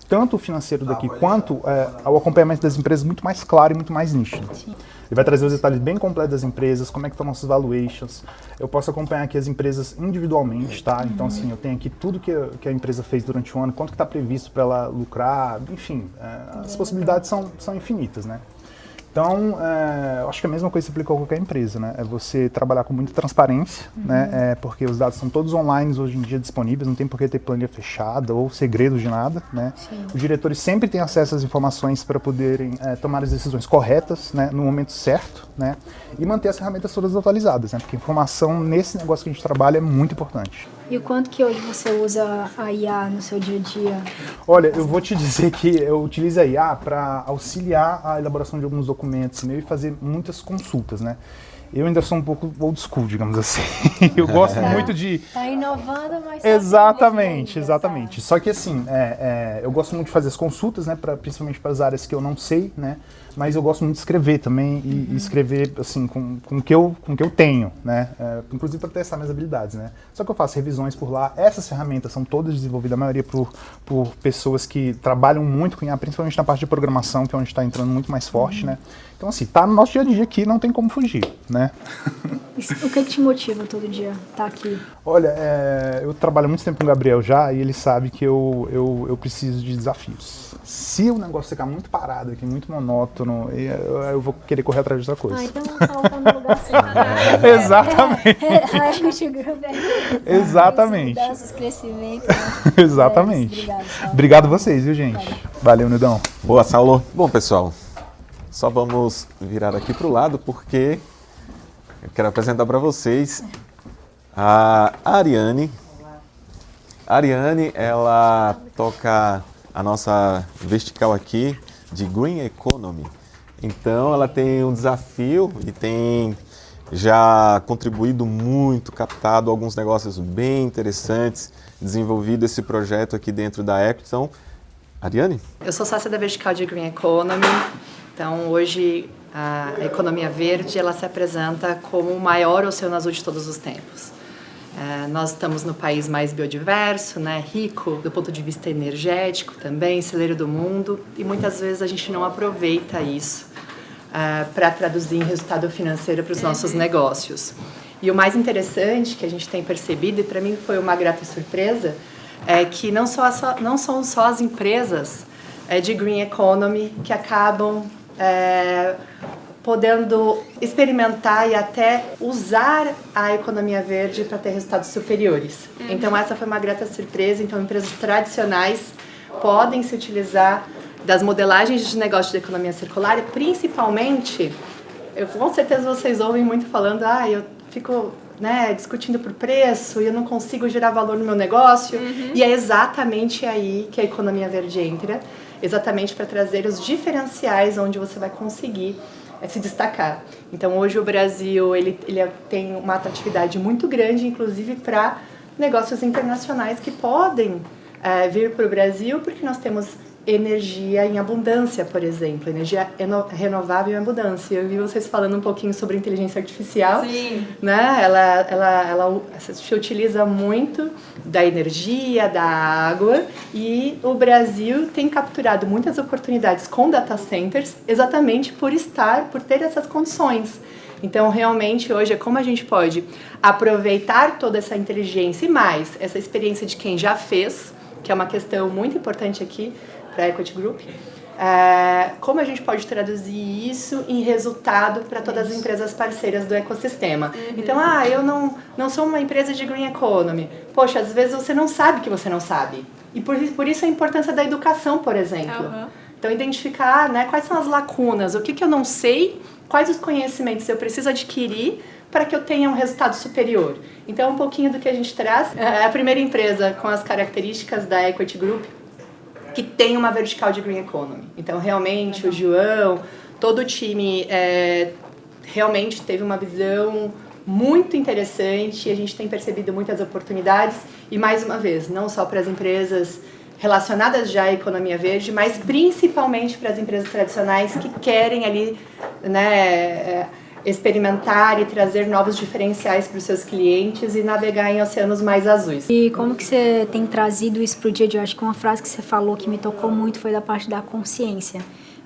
tanto o financeiro daqui quanto o acompanhamento das empresas muito mais claro e muito mais nítido. Sim. Ele vai trazer os detalhes bem completos das empresas, como é que estão nossos valuations. Eu posso acompanhar aqui as empresas individualmente, tá? Então, assim, eu tenho aqui tudo que a empresa fez durante o ano, quanto que está previsto para ela lucrar, enfim, as possibilidades são infinitas, né? Então, eu acho que a mesma coisa se aplica a qualquer empresa, né? É você trabalhar com muita transparência, né? Porque os dados são todos online hoje em dia disponíveis, não tem por que ter planilha fechada ou segredo de nada, né? Sim. Os diretores sempre têm acesso às informações para poderem tomar as decisões corretas, né? No momento certo, né? E manter as ferramentas todas atualizadas, né? Porque informação nesse negócio que a gente trabalha é muito importante. E o quanto que hoje você usa a IA no seu dia a dia? Olha, eu vou te dizer que eu utilizo a IA para auxiliar a elaboração de alguns documentos e fazer muitas consultas, né? Eu ainda sou um pouco old school, digamos assim. Eu gosto muito de... Tá inovando, mas... Exatamente. Só que assim, eu gosto muito de fazer as consultas, né? Principalmente para as áreas que eu não sei, né? Mas eu gosto muito de escrever também e escrever assim com o que eu tenho, né? Inclusive para testar minhas habilidades, né? Só que eu faço revisões por lá. Essas ferramentas são todas desenvolvidas, a maioria por pessoas que trabalham muito com IA, principalmente na parte de programação, que é onde está entrando muito mais forte, né? Então assim, tá no nosso dia a dia aqui, não tem como fugir, né? né? O que te motiva todo dia estar aqui? Olha, eu trabalho muito tempo com o Gabriel já e ele sabe que eu preciso de desafios. Se o negócio ficar muito parado aqui, muito monótono, eu vou querer correr atrás de outra coisa. Então tá no lugar certo. Exatamente. A Equity Group Exatamente. Mudanças, crescimento. Exatamente. Obrigado, Saulo. Obrigado vocês, viu, gente? Valeu, Nildão. Boa, Saulo. Bom, pessoal, só vamos virar aqui para o lado porque eu quero apresentar para vocês a Ariane. A Ariane, ela toca a nossa vertical aqui de Green Economy. Então, ela tem um desafio e tem já contribuído muito, captado alguns negócios bem interessantes, desenvolvido esse projeto aqui dentro da Equity. Então, Ariane? Eu sou sócia da vertical de Green Economy. Então, hoje, a economia verde, ela se apresenta como o maior oceano azul de todos os tempos. Nós estamos no país mais biodiverso, né, rico do ponto de vista energético também, celeiro do mundo, e muitas vezes a gente não aproveita isso para traduzir em resultado financeiro para os nossos negócios. E o mais interessante que a gente tem percebido, e para mim foi uma grata surpresa, é que não são só as empresas de Green Economy que acabam podendo experimentar e até usar a economia verde para ter resultados superiores. Então essa foi uma grata surpresa. Então empresas tradicionais podem se utilizar das modelagens de negócio de economia circular, e principalmente, com certeza vocês ouvem muito falando, eu fico discutindo por preço e eu não consigo gerar valor no meu negócio. E é exatamente aí que a economia verde entra, exatamente para trazer os diferenciais onde você vai conseguir se destacar. Então hoje o Brasil ele tem uma atratividade muito grande, inclusive para negócios internacionais que podem vir para o Brasil, porque nós temos energia em abundância, por exemplo, energia renovável em abundância. Eu vi vocês falando um pouquinho sobre inteligência artificial. Sim. Né? Ela se utiliza muito da energia, da água, e o Brasil tem capturado muitas oportunidades com data centers exatamente por ter essas condições. Então, realmente, hoje é como a gente pode aproveitar toda essa inteligência e mais essa experiência de quem já fez, que é uma questão muito importante aqui para a Equity Group, como a gente pode traduzir isso em resultado para todas as empresas parceiras do ecossistema. Então, eu não sou uma empresa de Green Economy. Poxa, às vezes você não sabe que você não sabe. E por isso a importância da educação, por exemplo. Então, identificar quais são as lacunas, o que eu não sei, quais os conhecimentos eu preciso adquirir para que eu tenha um resultado superior. Então, um pouquinho do que a gente traz. É a primeira empresa com as características da Equity Group que tem uma vertical de Green Economy. Então, realmente, o João, todo o time realmente teve uma visão muito interessante, e a gente tem percebido muitas oportunidades, e mais uma vez, não só para as empresas relacionadas já à economia verde, mas principalmente para as empresas tradicionais que querem ali, experimentar e trazer novos diferenciais para os seus clientes e navegar em oceanos mais azuis. E como que você tem trazido isso para o dia de hoje? Acho que uma frase que você falou que me tocou muito foi da parte da consciência.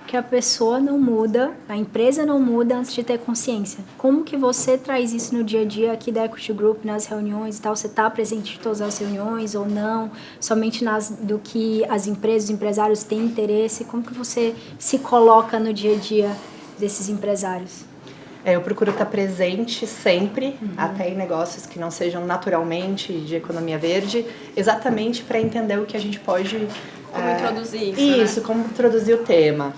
Que a pessoa não muda, a empresa não muda antes de ter consciência. Como que você traz isso no dia a dia aqui da Equity Group, nas reuniões e tal? Você está presente em todas as reuniões ou não? Somente do que as empresas, os empresários têm interesse? Como que você se coloca no dia a dia desses empresários? Eu procuro estar presente sempre, até em negócios que não sejam naturalmente de economia verde, exatamente para entender o que a gente pode... Como introduzir isso, Isso, como introduzir o tema.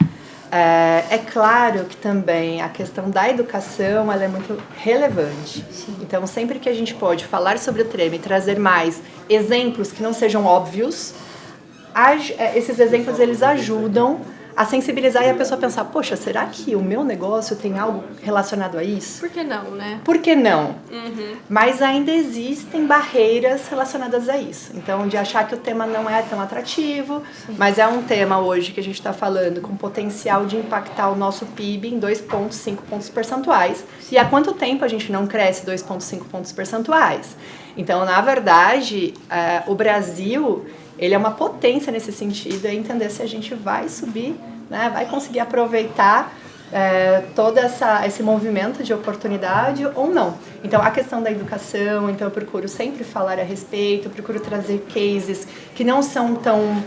É claro que também a questão da educação ela é muito relevante. Sim. Então, sempre que a gente pode falar sobre o tema e trazer mais exemplos que não sejam óbvios, esses exemplos eles ajudam a sensibilizar e a pessoa pensar, poxa, será que o meu negócio tem algo relacionado a isso? Por que não, né? Por que não? Mas ainda existem barreiras relacionadas a isso. Então, de achar que o tema não é tão atrativo, mas é um tema hoje que a gente está falando com potencial de impactar o nosso PIB em 2,5 pontos percentuais. E há quanto tempo a gente não cresce 2,5 pontos percentuais? Então, na verdade, o Brasil... ele é uma potência nesse sentido, é entender se a gente vai subir, vai conseguir aproveitar todo esse movimento de oportunidade ou não. Então, a questão da educação, então eu procuro sempre falar a respeito, procuro trazer cases que não são tão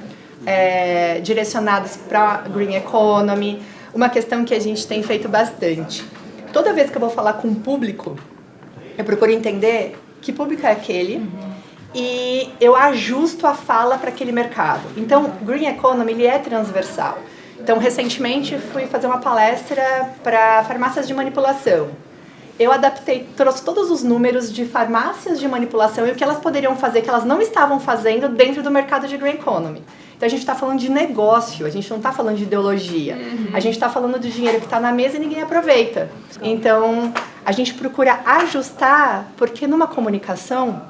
direcionados para Green Economy. Uma questão que a gente tem feito bastante. Toda vez que eu vou falar com um público, eu procuro entender que público é aquele e eu ajusto a fala para aquele mercado. Então, Green Economy ele é transversal. Então, recentemente, fui fazer uma palestra para farmácias de manipulação. Eu adaptei, trouxe todos os números de farmácias de manipulação e o que elas poderiam fazer, que elas não estavam fazendo dentro do mercado de Green Economy. Então, a gente está falando de negócio, a gente não está falando de ideologia. A gente está falando de dinheiro que está na mesa e ninguém aproveita. Então, a gente procura ajustar, porque numa comunicação,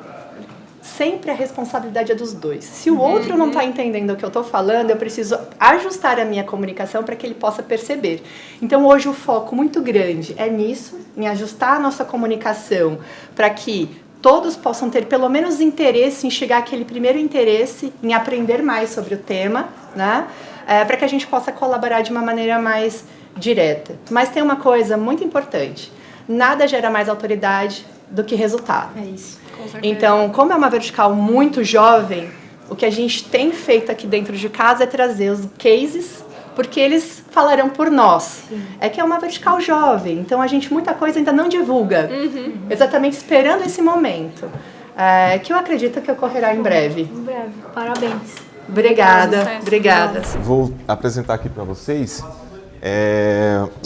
sempre a responsabilidade é dos dois. Se o outro não está entendendo o que eu estou falando, eu preciso ajustar a minha comunicação para que ele possa perceber. Então, hoje o foco muito grande é nisso, em ajustar a nossa comunicação para que todos possam ter pelo menos interesse em chegar àquele primeiro interesse, em aprender mais sobre o tema, né? Para que a gente possa colaborar de uma maneira mais direta. Mas tem uma coisa muito importante, nada gera mais autoridade do que resultado. É isso. Então, como é uma vertical muito jovem, o que a gente tem feito aqui dentro de casa é trazer os cases, porque eles falarão por nós. Sim. É que é uma vertical jovem, então a gente muita coisa ainda não divulga, exatamente esperando esse momento, que eu acredito que ocorrerá em breve. Em breve. Parabéns. Obrigada, obrigada. Vou apresentar aqui para vocês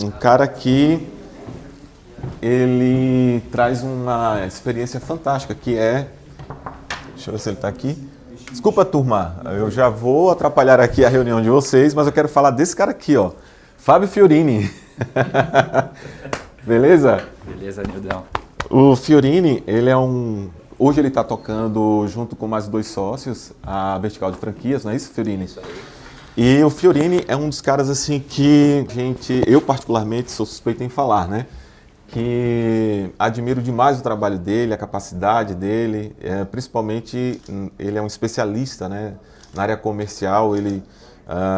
um cara que ele traz uma experiência fantástica, que é... Deixa eu ver se ele está aqui. Desculpa, turma, eu já vou atrapalhar aqui a reunião de vocês, mas eu quero falar desse cara aqui, ó. Fábio Fiorini. Beleza? Beleza, Nildão. O Fiorini, ele é hoje ele está tocando junto com mais 2 sócios, a Vertical de Franquias, não é isso, Fiorini? Isso aí. E o Fiorini é um dos caras assim que eu particularmente sou suspeito em falar, né? Que admiro demais o trabalho dele, a capacidade dele, principalmente ele é um especialista, né, na área comercial, ele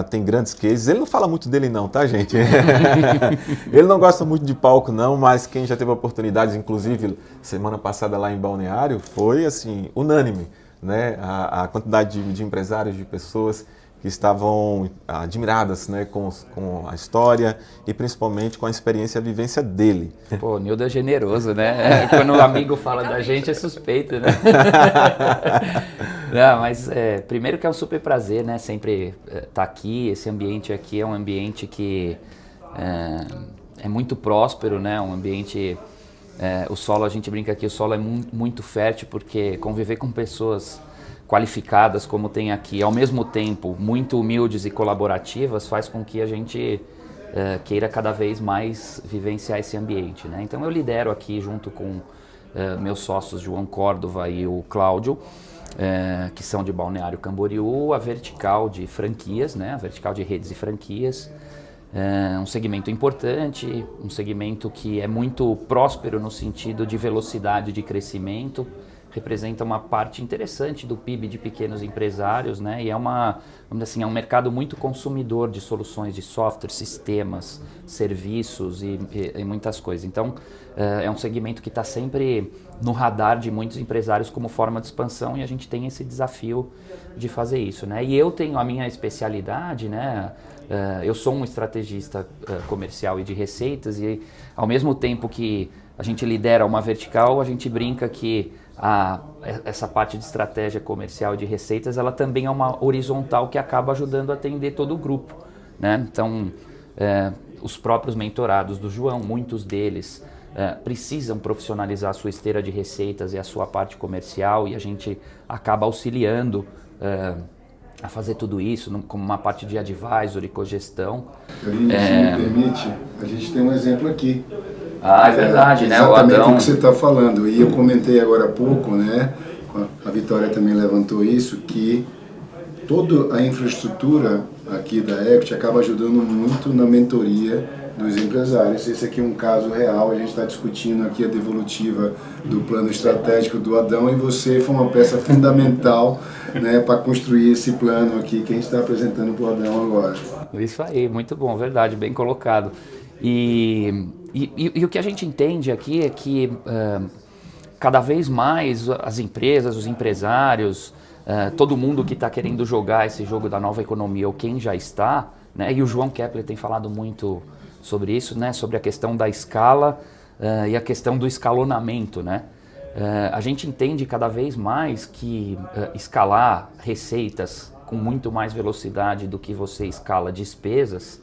tem grandes cases, ele não fala muito dele não, tá, gente? Ele não gosta muito de palco não, mas quem já teve oportunidades, inclusive semana passada lá em Balneário, foi assim, unânime, né, a quantidade de empresários, de pessoas que estavam admiradas, né, com a história e principalmente com a experiência e a vivência dele. Pô, o Nildo é generoso, né? Quando um amigo fala da gente é suspeito, né? Não, mas primeiro que é um super prazer, né? Sempre estar aqui, esse ambiente aqui é um ambiente que é muito próspero, né? Um ambiente... o solo, a gente brinca aqui, o solo é muito fértil porque conviver com pessoas qualificadas como tem aqui, ao mesmo tempo muito humildes e colaborativas, faz com que a gente queira cada vez mais vivenciar esse ambiente, né? Então eu lidero aqui junto com meus sócios João Córdova e o Cláudio, que são de Balneário Camboriú, a vertical de franquias, né? A vertical de redes e franquias, um segmento importante, um segmento que é muito próspero no sentido de velocidade de crescimento, representa uma parte interessante do PIB de pequenos empresários, né? E vamos dizer assim, é um mercado muito consumidor de soluções de software, sistemas, serviços e muitas coisas. Então, é um segmento que está sempre no radar de muitos empresários como forma de expansão e a gente tem esse desafio de fazer isso, né? E eu tenho a minha especialidade, né? Eu sou um estrategista comercial e de receitas e ao mesmo tempo que a gente lidera uma vertical, a gente brinca que essa parte de estratégia comercial e de receitas, ela também é uma horizontal que acaba ajudando a atender todo o grupo, né? Então, os próprios mentorados do João, muitos deles precisam profissionalizar a sua esteira de receitas e a sua parte comercial e a gente acaba auxiliando a fazer tudo isso como uma parte de advisor e cogestão. Se me permite, a gente tem um exemplo aqui. É verdade, né? Exatamente o que você está falando. E eu comentei agora há pouco, né? A Vitória também levantou isso, que toda a infraestrutura aqui da Equity acaba ajudando muito na mentoria dos empresários. Esse aqui é um caso real, a gente está discutindo aqui a devolutiva do plano estratégico do Adão e você foi uma peça fundamental, né, para construir esse plano aqui que a gente está apresentando para o Adão agora. Isso aí, muito bom, verdade, bem colocado. E o que a gente entende aqui é que cada vez mais as empresas, os empresários, todo mundo que está querendo jogar esse jogo da nova economia ou quem já está, né, e o João Kepler tem falado muito sobre isso, né, sobre a questão da escala e a questão do escalonamento, né? A gente entende cada vez mais que escalar receitas com muito mais velocidade do que você escala despesas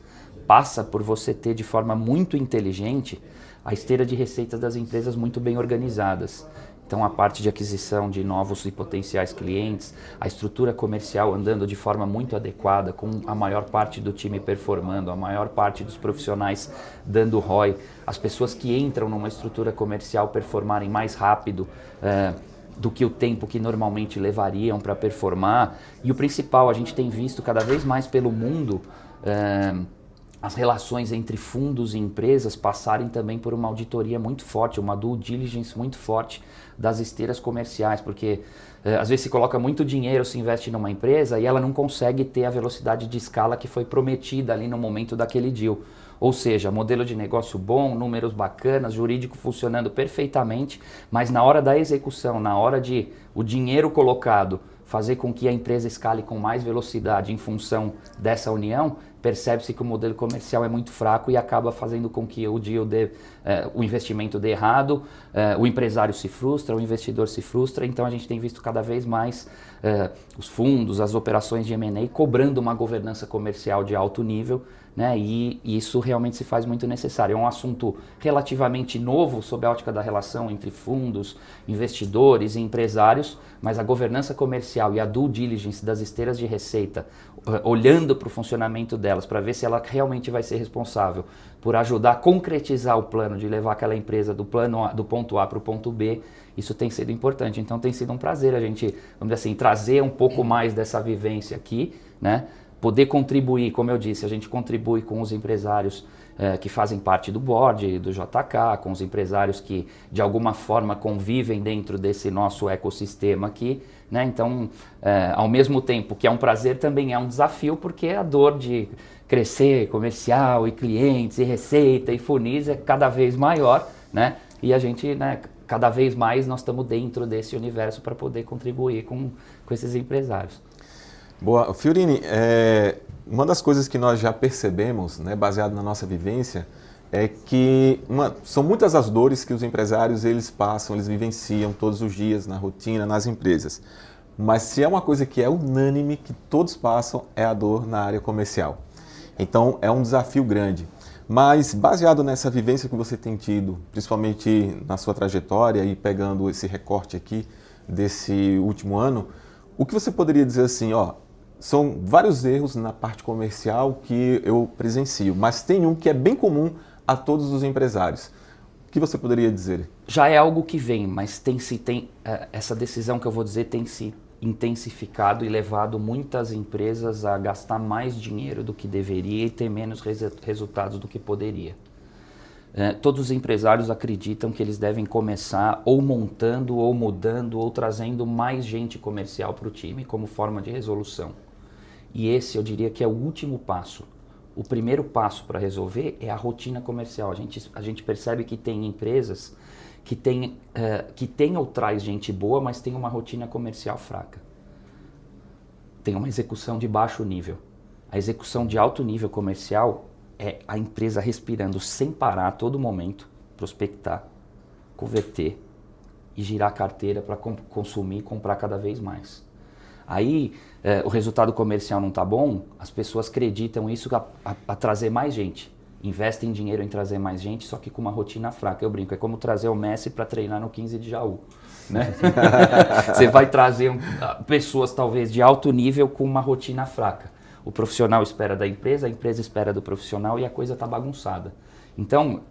passa por você ter de forma muito inteligente a esteira de receitas das empresas muito bem organizadas. Então a parte de aquisição de novos e potenciais clientes, a estrutura comercial andando de forma muito adequada, com a maior parte do time performando, a maior parte dos profissionais dando ROI, as pessoas que entram numa estrutura comercial performarem mais rápido do que o tempo que normalmente levariam para performar. E o principal, a gente tem visto cada vez mais pelo mundo as relações entre fundos e empresas passarem também por uma auditoria muito forte, uma due diligence muito forte das esteiras comerciais, porque às vezes se coloca muito dinheiro, se investe numa empresa e ela não consegue ter a velocidade de escala que foi prometida ali no momento daquele deal. Ou seja, modelo de negócio bom, números bacanas, jurídico funcionando perfeitamente, mas na hora da execução, na hora de o dinheiro colocado fazer com que a empresa escale com mais velocidade em função dessa união, percebe-se que o modelo comercial é muito fraco e acaba fazendo com que o deal o investimento dê errado, o empresário se frustra, o investidor se frustra. Então a gente tem visto cada vez mais os fundos, as operações de M&A cobrando uma governança comercial de alto nível, né? E isso realmente se faz muito necessário. É um assunto relativamente novo sob a ótica da relação entre fundos, investidores e empresários, mas a governança comercial e a due diligence das esteiras de receita, olhando para o funcionamento delas, para ver se ela realmente vai ser responsável por ajudar a concretizar o plano de levar aquela empresa do ponto A para o ponto B, isso tem sido importante. Então tem sido um prazer a gente, vamos dizer assim, trazer um pouco mais dessa vivência aqui, né? Poder contribuir, como eu disse, a gente contribui com os empresários que fazem parte do board, do JK, com os empresários que de alguma forma convivem dentro desse nosso ecossistema aqui, né? Então, ao mesmo tempo que é um prazer, também é um desafio, porque a dor de crescer comercial e clientes e receita e funis é cada vez maior, né? E a gente, né, cada vez mais nós estamos dentro desse universo para poder contribuir com esses empresários. Boa. Fiorini, uma das coisas que nós já percebemos, né, baseado na nossa vivência, é que são muitas as dores que os empresários eles passam, eles vivenciam todos os dias na rotina, nas empresas. Mas se é uma coisa que é unânime, que todos passam, é a dor na área comercial. Então é um desafio grande. Mas baseado nessa vivência que você tem tido, principalmente na sua trajetória e pegando esse recorte aqui desse último ano, o que você poderia dizer assim, são vários erros na parte comercial que eu presencio, mas tem um que é bem comum a todos os empresários. O que você poderia dizer? Já é algo que vem, mas essa decisão que eu vou dizer tem se intensificado e levado muitas empresas a gastar mais dinheiro do que deveria e ter menos resultados do que poderia. Todos os empresários acreditam que eles devem começar ou montando, ou mudando, ou trazendo mais gente comercial para o time como forma de resolução. E esse eu diria que é o último passo. O primeiro passo para resolver é a rotina comercial. A gente percebe que tem empresas que tem ou traz gente boa, mas tem uma rotina comercial fraca. Tem uma execução de baixo nível. A execução de alto nível comercial é a empresa respirando sem parar a todo momento, prospectar, converter e girar a carteira para consumir e comprar cada vez mais. Aí o resultado comercial não está bom, as pessoas acreditam isso a trazer mais gente. Investem dinheiro em trazer mais gente, só que com uma rotina fraca. Eu brinco, é como trazer o Messi para treinar no 15 de Jaú. Né? Você vai trazer pessoas talvez de alto nível com uma rotina fraca. O profissional espera da empresa, a empresa espera do profissional e a coisa está bagunçada. Então,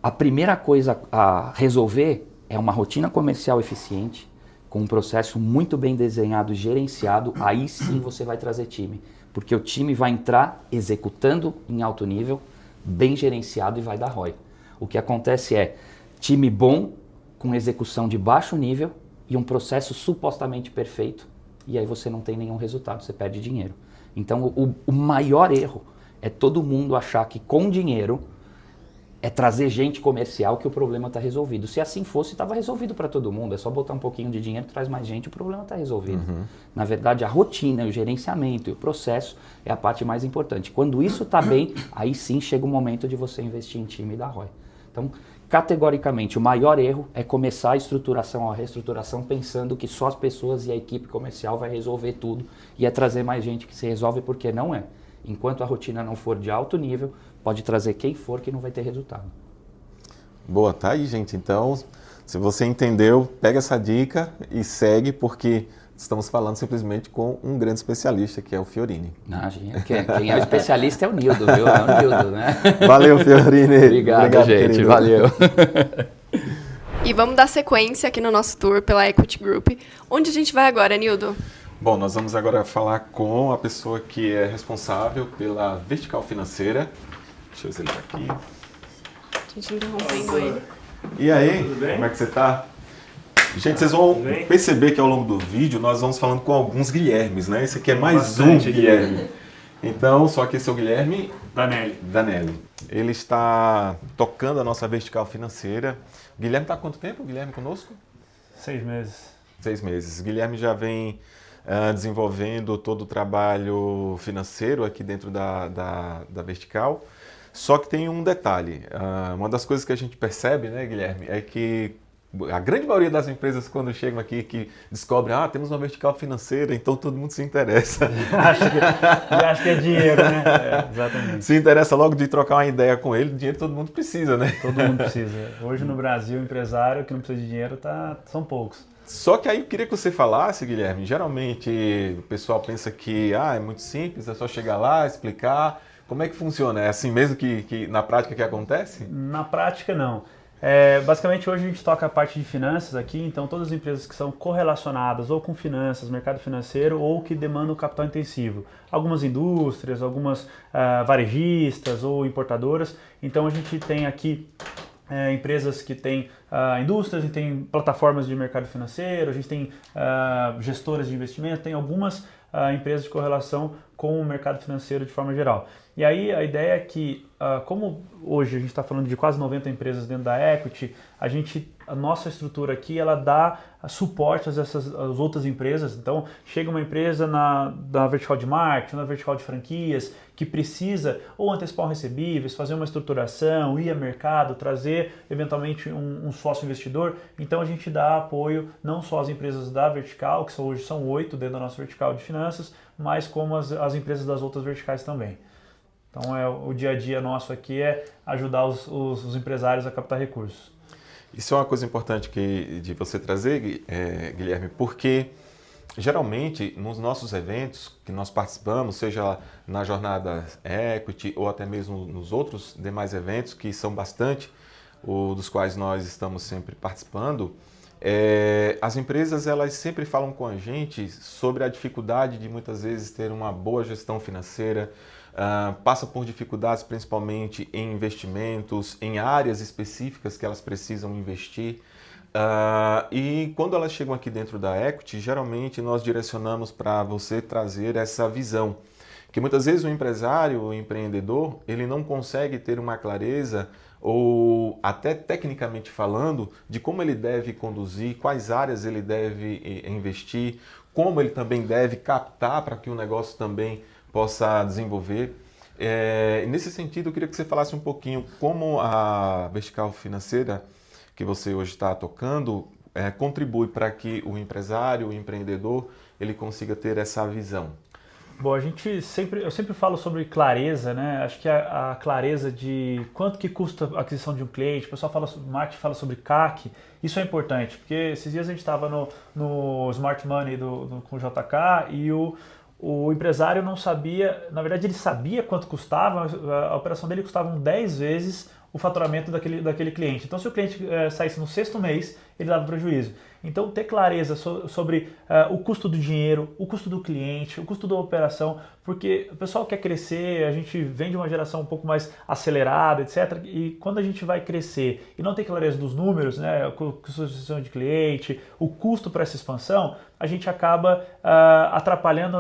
a primeira coisa a resolver é uma rotina comercial eficiente, com um processo muito bem desenhado e gerenciado. Aí sim você vai trazer time, porque o time vai entrar executando em alto nível, bem gerenciado e vai dar ROI. O que acontece é time bom, com execução de baixo nível e um processo supostamente perfeito, e aí você não tem nenhum resultado, você perde dinheiro. Então o maior erro é todo mundo achar que com dinheiro é trazer gente comercial que o problema está resolvido. Se assim fosse, estava resolvido para todo mundo. É só botar um pouquinho de dinheiro, traz mais gente, o problema está resolvido. Na verdade, a rotina, o gerenciamento e o processo é a parte mais importante. Quando isso está bem, aí sim chega o momento de você investir em time e dar ROI. Então, categoricamente, o maior erro é começar a estruturação ou a reestruturação pensando que só as pessoas e a equipe comercial vai resolver tudo e é trazer mais gente que se resolve, porque não é. Enquanto a rotina não for de alto nível, pode trazer quem for que não vai ter resultado. Boa, tá aí, gente. Então, se você entendeu, pega essa dica e segue, porque estamos falando simplesmente com um grande especialista, que é o Fiorini. Quem é o especialista é o Nildo, viu? É o Nildo, né? Valeu, Fiorini. Obrigado, gente. Querido. Valeu. E vamos dar sequência aqui no nosso tour pela Equity Group. Onde a gente vai agora, Nildo? Bom, nós vamos agora falar com a pessoa que é responsável pela vertical financeira. Deixa eu ver se ele está aqui. A gente interrompendo ele. E aí, como é que você está? Gente, vocês vão perceber que ao longo do vídeo nós vamos falando com alguns Guilhermes, né? Esse aqui é mais um Guilherme. Então, só que esse é o Guilherme Danelli. Ele está tocando a nossa vertical financeira. O Guilherme está há quanto tempo, Guilherme, conosco? 6 meses. 6 meses. O Guilherme já vem desenvolvendo todo o trabalho financeiro aqui dentro da vertical. Só que tem um detalhe. Uma das coisas que a gente percebe, né, Guilherme, é que a grande maioria das empresas, quando chegam aqui, que descobrem, temos uma vertical financeira, então todo mundo se interessa. Acho que é dinheiro, né? Exatamente. Se interessa logo de trocar uma ideia com ele, dinheiro todo mundo precisa, né? Todo mundo precisa. Hoje no Brasil, o empresário que não precisa de dinheiro são poucos. Só que aí eu queria que você falasse, Guilherme, geralmente o pessoal pensa que é muito simples, é só chegar lá, explicar. Como é que funciona? É assim mesmo que na prática que acontece? Na prática, não. Basicamente, hoje a gente toca a parte de finanças aqui, então todas as empresas que são correlacionadas ou com finanças, mercado financeiro, ou que demandam capital intensivo. Algumas indústrias, algumas varejistas ou importadoras. Então a gente tem aqui empresas que têm indústrias, a gente tem plataformas de mercado financeiro, a gente tem gestoras de investimento, tem algumas empresas de correlação com o mercado financeiro de forma geral. E aí a ideia é que, como hoje a gente está falando de quase 90 empresas dentro da Equity, a nossa estrutura aqui ela dá suporte às outras empresas. Então chega uma empresa na vertical de marketing, na vertical de franquias, que precisa ou antecipar recebíveis, fazer uma estruturação, ir a mercado, trazer eventualmente um sócio investidor. Então a gente dá apoio não só às empresas da vertical, que hoje são 8 dentro da nossa vertical de finanças, mas como as empresas das outras verticais também. Então o dia a dia nosso aqui é ajudar os empresários a captar recursos. Isso é uma coisa importante de você trazer, Guilherme, porque geralmente nos nossos eventos que nós participamos, seja na jornada Equity ou até mesmo nos outros demais eventos, que são bastante, dos quais nós estamos sempre participando, as empresas elas sempre falam com a gente sobre a dificuldade de muitas vezes ter uma boa gestão financeira, passa por dificuldades principalmente em investimentos, em áreas específicas que elas precisam investir. E quando elas chegam aqui dentro da Equity, geralmente nós direcionamos para você trazer essa visão. Que muitas vezes o empresário, o empreendedor, ele não consegue ter uma clareza ou até tecnicamente falando de como ele deve conduzir, quais áreas ele deve investir, como ele também deve captar para que o negócio também possa desenvolver. Nesse sentido, eu queria que você falasse um pouquinho como a vertical financeira que você hoje está tocando contribui para que o empresário, o empreendedor, ele consiga ter essa visão. Bom, eu sempre falo sobre clareza, né? Acho que a clareza de quanto que custa a aquisição de um cliente, o pessoal marketing fala sobre CAC, isso é importante, porque esses dias a gente estava no Smart Money com o JK e o empresário não sabia, na verdade ele sabia quanto custava, a operação dele custava 10 vezes o faturamento daquele cliente. Então se o cliente saísse no 6º mês, ele dava prejuízo. Então ter clareza sobre o custo do dinheiro, o custo do cliente, o custo da operação, porque o pessoal quer crescer, a gente vem de uma geração um pouco mais acelerada, etc. E quando a gente vai crescer e não tem clareza dos números, né, a custo de cliente, o custo para essa expansão, a gente acaba atrapalhando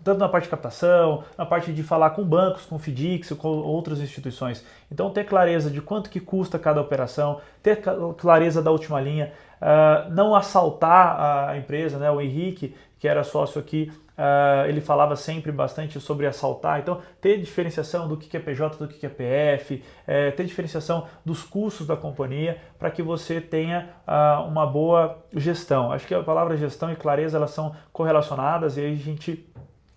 tanto na parte de captação, na parte de falar com bancos, com FDICs, com outras instituições. Então ter clareza de quanto que custa cada operação, ter clareza da última linha, não assaltar a empresa, né? O Henrique, que era sócio aqui, ele falava sempre bastante sobre assaltar, então ter diferenciação do que é PJ, do que é PF, ter diferenciação dos custos da companhia para que você tenha uma boa gestão. Acho que a palavra gestão e clareza elas são correlacionadas e aí a gente...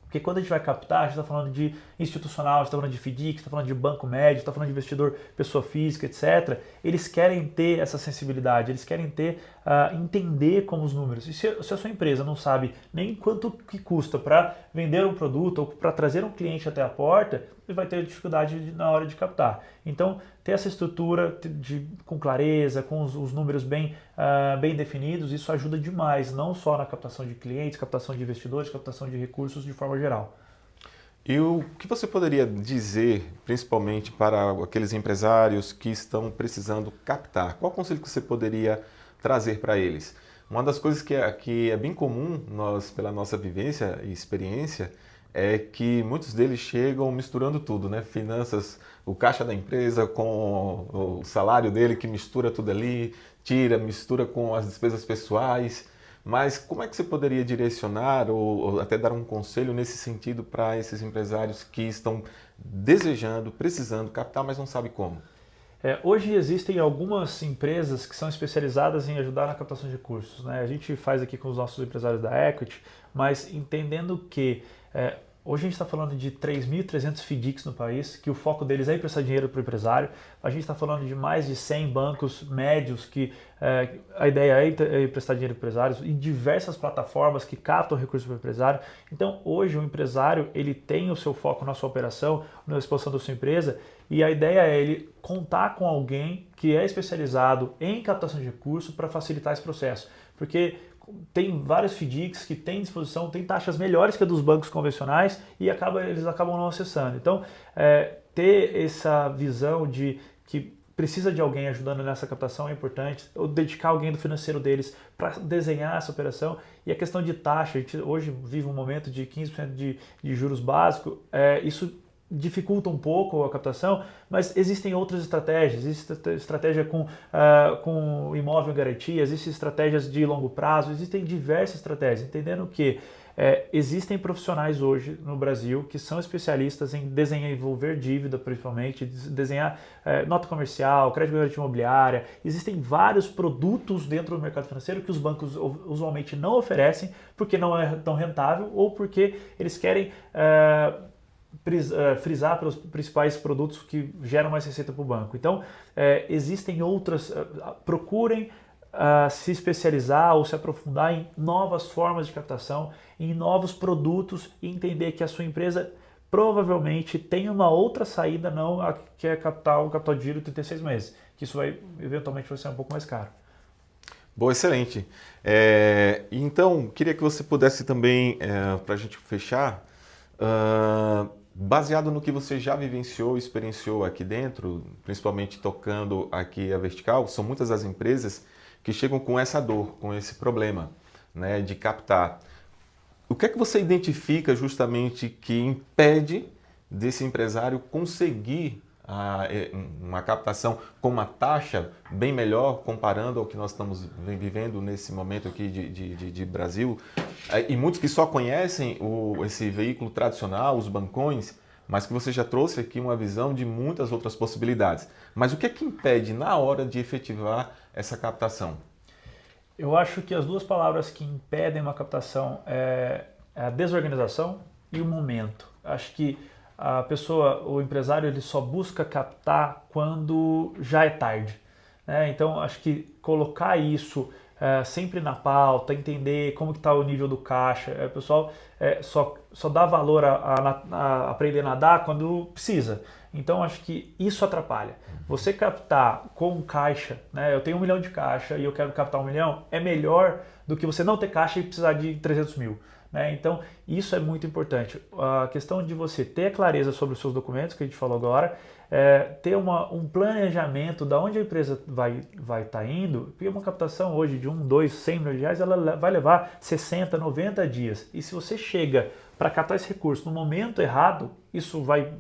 Porque quando a gente vai captar, a gente está falando de institucional, a gente está falando de FDIC, está falando de banco médio, está falando de investidor, pessoa física, etc. Eles querem ter essa sensibilidade, eles querem ter, entender como os números. E se a sua empresa não sabe nem quanto que custa para vender um produto ou para trazer um cliente até a porta, ele vai ter dificuldade na hora de captar. Então, ter essa estrutura com clareza, com os números bem definidos, isso ajuda demais, não só na captação de clientes, captação de investidores, captação de recursos de forma geral. E o que você poderia dizer, principalmente para aqueles empresários que estão precisando captar? Qual conselho que você poderia trazer para eles? Uma das coisas que é bem comum, pela nossa vivência e experiência, é que muitos deles chegam misturando tudo, né? Finanças, o caixa da empresa com o salário dele que mistura tudo ali, mistura com as despesas pessoais. Mas como é que você poderia direcionar ou até dar um conselho nesse sentido para esses empresários que estão desejando, precisando captar, mas não sabem como? Hoje existem algumas empresas que são especializadas em ajudar na captação de recursos, né? A gente faz aqui com os nossos empresários da Equity, mas entendendo que hoje a gente está falando de 3.300 FDICs no país, que o foco deles é emprestar dinheiro para o empresário. A gente está falando de mais de 100 bancos médios que a ideia é emprestar dinheiro para empresários e diversas plataformas que captam recursos para o empresário. Então hoje o empresário ele tem o seu foco na sua operação, na expansão da sua empresa e a ideia é ele contar com alguém que é especializado em captação de recursos para facilitar esse processo. Porque tem vários FDICs que têm disposição, tem taxas melhores que a dos bancos convencionais e eles acabam não acessando. Então, ter essa visão de que precisa de alguém ajudando nessa captação é importante, ou dedicar alguém do financeiro deles para desenhar essa operação. E a questão de taxa, a gente hoje vive um momento de 15% de juros básicos, isso dificulta um pouco a captação, mas existem outras estratégias. Existe estratégia com imóvel em garantia, existem estratégias de longo prazo, existem diversas estratégias, entendendo que existem profissionais hoje no Brasil que são especialistas em desenhar e envolver dívida, principalmente, desenhar nota comercial, crédito garantia imobiliária. Existem vários produtos dentro do mercado financeiro que os bancos usualmente não oferecem porque não é tão rentável ou porque eles querem frisar pelos principais produtos que geram mais receita para o banco. Então, existem outras, procurem se especializar ou se aprofundar em novas formas de captação, em novos produtos e entender que a sua empresa provavelmente tem uma outra saída, não que é captar um capital de giro de 36 meses, que isso eventualmente vai ser um pouco mais caro. Boa, excelente. Então, queria que você pudesse também, para a gente fechar, baseado no que você já vivenciou, experienciou aqui dentro, principalmente tocando aqui a Vertical, são muitas as empresas que chegam com essa dor, com esse problema, né, de captar. O que é que você identifica justamente que impede desse empresário conseguir uma captação com uma taxa bem melhor, comparando ao que nós estamos vivendo nesse momento aqui de Brasil? E muitos que só conhecem esse veículo tradicional, os bancões, mas que você já trouxe aqui uma visão de muitas outras possibilidades. Mas o que é que impede na hora de efetivar essa captação? Eu acho que as duas palavras que impedem uma captação é a desorganização e o momento. Acho que a pessoa, o empresário, ele só busca captar quando já é tarde, né? Então, acho que colocar isso sempre na pauta, entender como está o nível do caixa. O pessoal só dá valor a aprender a nadar quando precisa. Então, acho que isso atrapalha. Você captar com caixa, né? Eu tenho 1 milhão de caixa e eu quero captar 1 milhão, é melhor do que você não ter caixa e precisar de 300 mil. Né? Então, isso é muito importante. A questão de você ter a clareza sobre os seus documentos, que a gente falou agora, ter um planejamento de onde a empresa vai estar indo, porque uma captação hoje de 1, 2, 100 milhões de reais, ela vai levar 60, 90 dias. E se você chega para captar esse recurso no momento errado, isso vai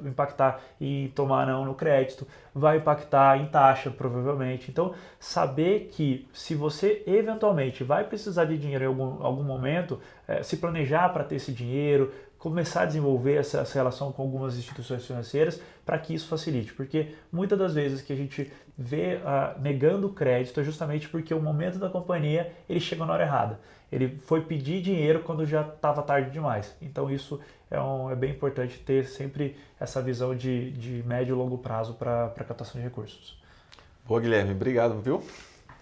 impactar em tomar não no crédito, vai impactar em taxa, provavelmente. Então, saber que se você eventualmente vai precisar de dinheiro em algum momento, se planejar para ter esse dinheiro, começar a desenvolver essa relação com algumas instituições financeiras para que isso facilite. Porque muitas das vezes que a gente vê negando crédito é justamente porque o momento da companhia ele chegou na hora errada. Ele foi pedir dinheiro quando já estava tarde demais. Então isso é bem importante ter sempre essa visão de médio e longo prazo para captação de recursos. Boa, Guilherme. Obrigado, viu?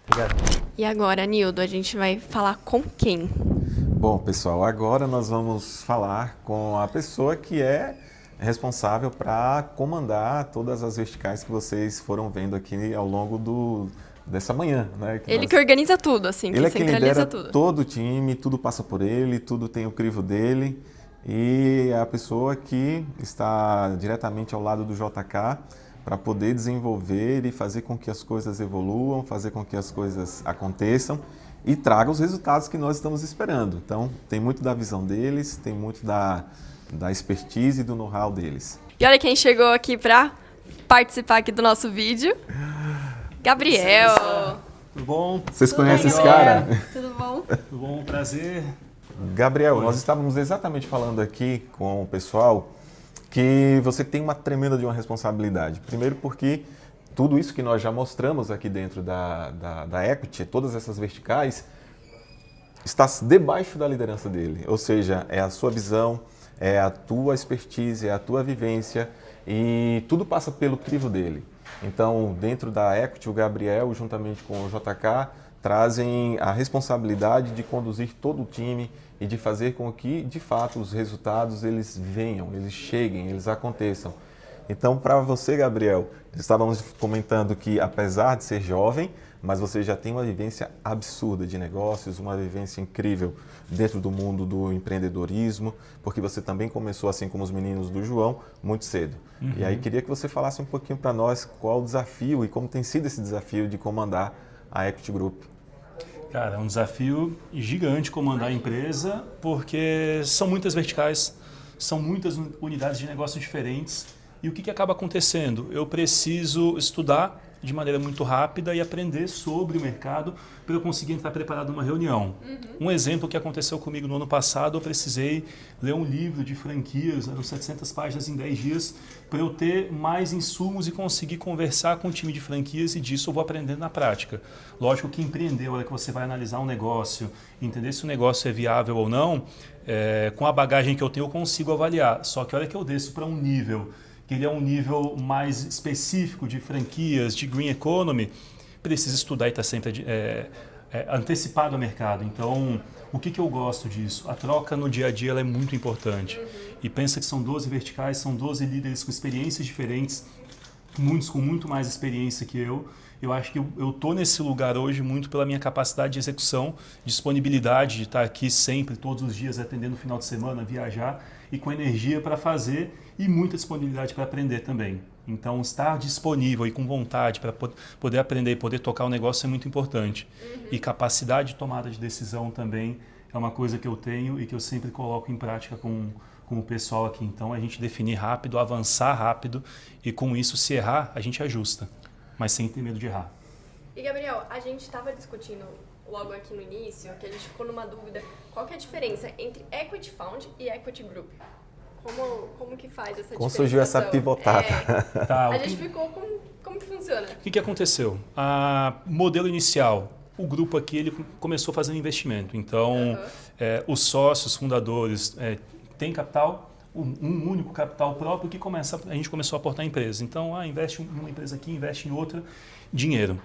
Obrigado. E agora, Nildo, a gente vai falar com quem? Bom, pessoal, agora nós vamos falar com a pessoa que é responsável para comandar todas as verticais que vocês foram vendo aqui ao longo dessa manhã, né? Ele que organiza tudo, assim, ele que é quem centraliza lidera tudo. todo o time, tudo passa por ele, tudo tem o crivo dele e é a pessoa que está diretamente ao lado do JK para poder desenvolver e fazer com que as coisas evoluam, fazer com que as coisas aconteçam e traga os resultados que nós estamos esperando. Então, tem muito da visão deles, tem muito da expertise e do know-how deles. E olha quem chegou aqui para participar aqui do nosso vídeo. Gabriel. Tudo bom? Vocês conhecem esse cara? Tudo bom? Tudo bom, prazer. Gabriel, nós estávamos exatamente falando aqui com o pessoal que você tem uma tremenda de uma responsabilidade. Primeiro porque tudo isso que nós já mostramos aqui dentro da Equity, todas essas verticais, está debaixo da liderança dele. Ou seja, é a sua visão, é a tua expertise, é a tua vivência e tudo passa pelo crivo dele. Então, dentro da Equity, o Gabriel, juntamente com o JK, trazem a responsabilidade de conduzir todo o time e de fazer com que, de fato, os resultados eles venham, eles cheguem, eles aconteçam. Então, para você, Gabriel, estávamos comentando que, apesar de ser jovem, mas você já tem uma vivência absurda de negócios, uma vivência incrível dentro do mundo do empreendedorismo, porque você também começou, assim como os meninos do João, muito cedo. Uhum. E aí queria que você falasse um pouquinho para nós qual o desafio e como tem sido esse desafio de comandar a Equity Group. Cara, é um desafio gigante comandar a empresa, porque são muitas verticais, são muitas unidades de negócio diferentes. E o que acaba acontecendo? Eu preciso estudar de maneira muito rápida e aprender sobre o mercado para eu conseguir entrar preparado numa reunião. Um exemplo que aconteceu comigo no ano passado, eu precisei ler um livro de franquias, eram 700 páginas em 10 dias, para eu ter mais insumos e conseguir conversar com o time de franquias e disso eu vou aprendendo na prática. Lógico que empreender, a hora que você vai analisar um negócio, entender se o negócio é viável ou não, com a bagagem que eu tenho eu consigo avaliar. Só que a hora que eu desço para um nível que ele é um nível mais específico de franquias, de green economy, precisa estudar e estar sempre antecipado ao mercado. Então, o que eu gosto disso? A troca no dia a dia ela é muito importante. E pensa que são 12 verticais, são 12 líderes com experiências diferentes, muitos com muito mais experiência que eu. Eu acho que eu estou nesse lugar hoje muito pela minha capacidade de execução, disponibilidade de estar aqui sempre, todos os dias, atendendo no final de semana, viajar e com energia para fazer e muita disponibilidade para aprender também. Então, estar disponível e com vontade para poder aprender e poder tocar o negócio é muito importante. E capacidade de tomada de decisão também é uma coisa que eu tenho e que eu sempre coloco em prática com o pessoal aqui. Então, a gente definir rápido, avançar rápido e com isso, se errar, a gente ajusta, mas sem ter medo de errar. E, Gabriel, a gente estava discutindo logo aqui no início, que a gente ficou numa dúvida, qual que é a diferença entre Equity Fund e Equity Group? Como que faz essa diferença? Como surgiu essa pivotada? A gente ficou como que funciona? O que aconteceu? Modelo inicial, o grupo aqui ele começou fazendo investimento. Então, os sócios, fundadores, têm capital, um único capital próprio que a gente começou a aportar em empresas. Então, investe em uma empresa aqui, investe em outra, dinheiro.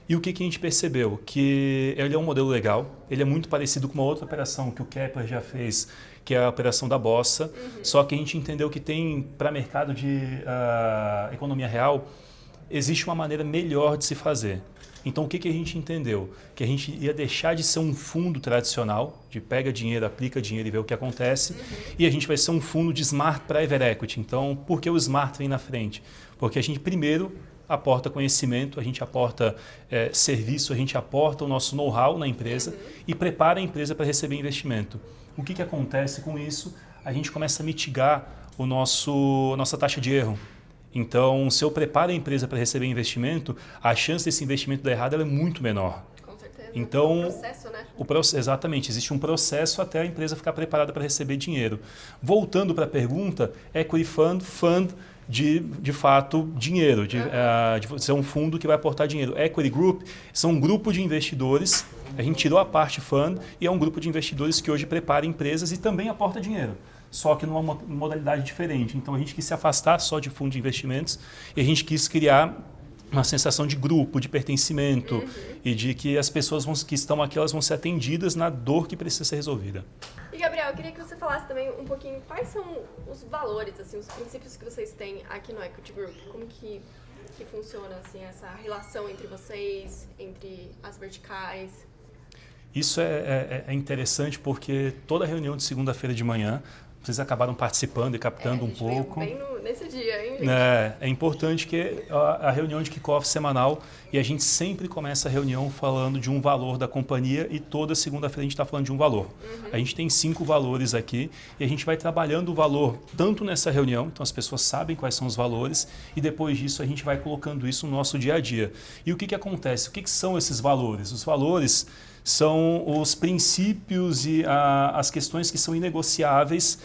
E o que a gente percebeu? Que ele é um modelo legal, ele é muito parecido com uma outra operação que o Kepler já fez, que é a operação da Bossa, só que a gente entendeu que tem, para mercado de economia real, existe uma maneira melhor de se fazer. Então, o que a gente entendeu? Que a gente ia deixar de ser um fundo tradicional, de pega dinheiro, aplica dinheiro e vê o que acontece, e a gente vai ser um fundo de Smart Private Equity. Então, por que o Smart vem na frente? Porque a gente, primeiro, aporta conhecimento, a gente aporta serviço, a gente aporta o nosso know-how na empresa e prepara a empresa para receber investimento. O que acontece com isso? a gente começa a mitigar a nossa taxa de erro. Então, se eu preparo a empresa para receber investimento, a chance desse investimento dar errado ela é muito menor. Com certeza. Então, O processo, né? Exatamente, existe um processo até a empresa ficar preparada para receber dinheiro. Voltando para a pergunta, Equity Fund de fato, dinheiro, de ser um fundo que vai aportar dinheiro. Equity Group são um grupo de investidores, a gente tirou a parte Fund e é um grupo de investidores que hoje prepara empresas e também aporta dinheiro, só que numa modalidade diferente. Então a gente quis se afastar só de fundo de investimentos e a gente quis criar uma sensação de grupo, de pertencimento e de que as pessoas que estão aqui elas vão ser atendidas na dor que precisa ser resolvida. E Gabriel, eu queria que você falasse também um pouquinho quais são os valores, assim, os princípios que vocês têm aqui no Equity Group. Como que funciona assim, essa relação entre vocês, entre as verticais? Isso é interessante porque toda reunião de segunda-feira de manhã, vocês acabaram participando e captando um pouco. Bem nesse dia, hein, gente? É importante que a reunião de kickoff semanal, e a gente sempre começa a reunião falando de um valor da companhia e toda segunda-feira a gente está falando de um valor. A gente tem 5 valores aqui e a gente vai trabalhando o valor tanto nessa reunião, então as pessoas sabem quais são os valores e depois disso a gente vai colocando isso no nosso dia a dia. E o que acontece? O que são esses valores? Os valores são os princípios e as questões que são inegociáveis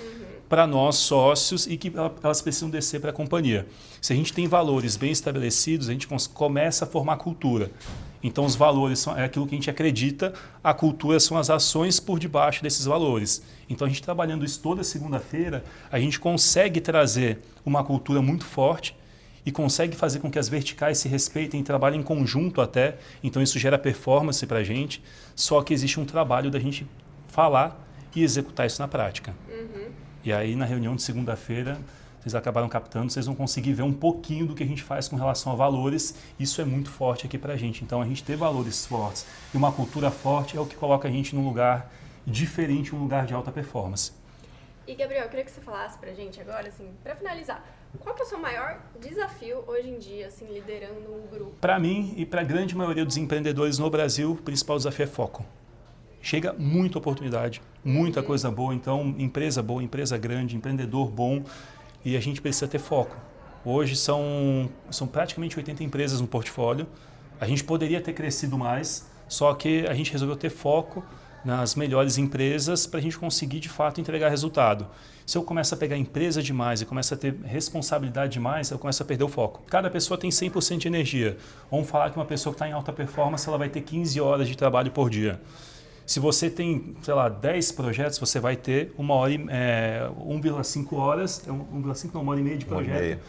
para nós sócios e que elas precisam descer para a companhia. Se a gente tem valores bem estabelecidos, a gente começa a formar cultura. Então os valores é aquilo que a gente acredita, a cultura são as ações por debaixo desses valores. Então a gente trabalhando isso toda segunda-feira, a gente consegue trazer uma cultura muito forte e consegue fazer com que as verticais se respeitem e trabalhem em conjunto até. Então isso gera performance para a gente, só que existe um trabalho da gente falar e executar isso na prática. E aí na reunião de segunda-feira, vocês acabaram captando, vocês vão conseguir ver um pouquinho do que a gente faz com relação a valores. Isso é muito forte aqui para a gente. Então a gente ter valores fortes e uma cultura forte é o que coloca a gente num lugar diferente, um lugar de alta performance. E Gabriel, eu queria que você falasse pra gente agora, assim, para finalizar, qual que é o seu maior desafio hoje em dia, assim, liderando um grupo? Para mim e para a grande maioria dos empreendedores no Brasil, o principal desafio é foco. Chega muita oportunidade, muita coisa boa, então empresa boa, empresa grande, empreendedor bom e a gente precisa ter foco. Hoje são praticamente 80 empresas no portfólio, a gente poderia ter crescido mais, só que a gente resolveu ter foco nas melhores empresas para a gente conseguir de fato entregar resultado. Se eu começo a pegar empresa demais e começo a ter responsabilidade demais, eu começo a perder o foco. Cada pessoa tem 100% de energia. Vamos falar que uma pessoa que está em alta performance ela vai ter 15 horas de trabalho por dia. Se você tem, sei lá, 10 projetos, você vai ter 1,5 horas, 1,5 não, 1h30 de projeto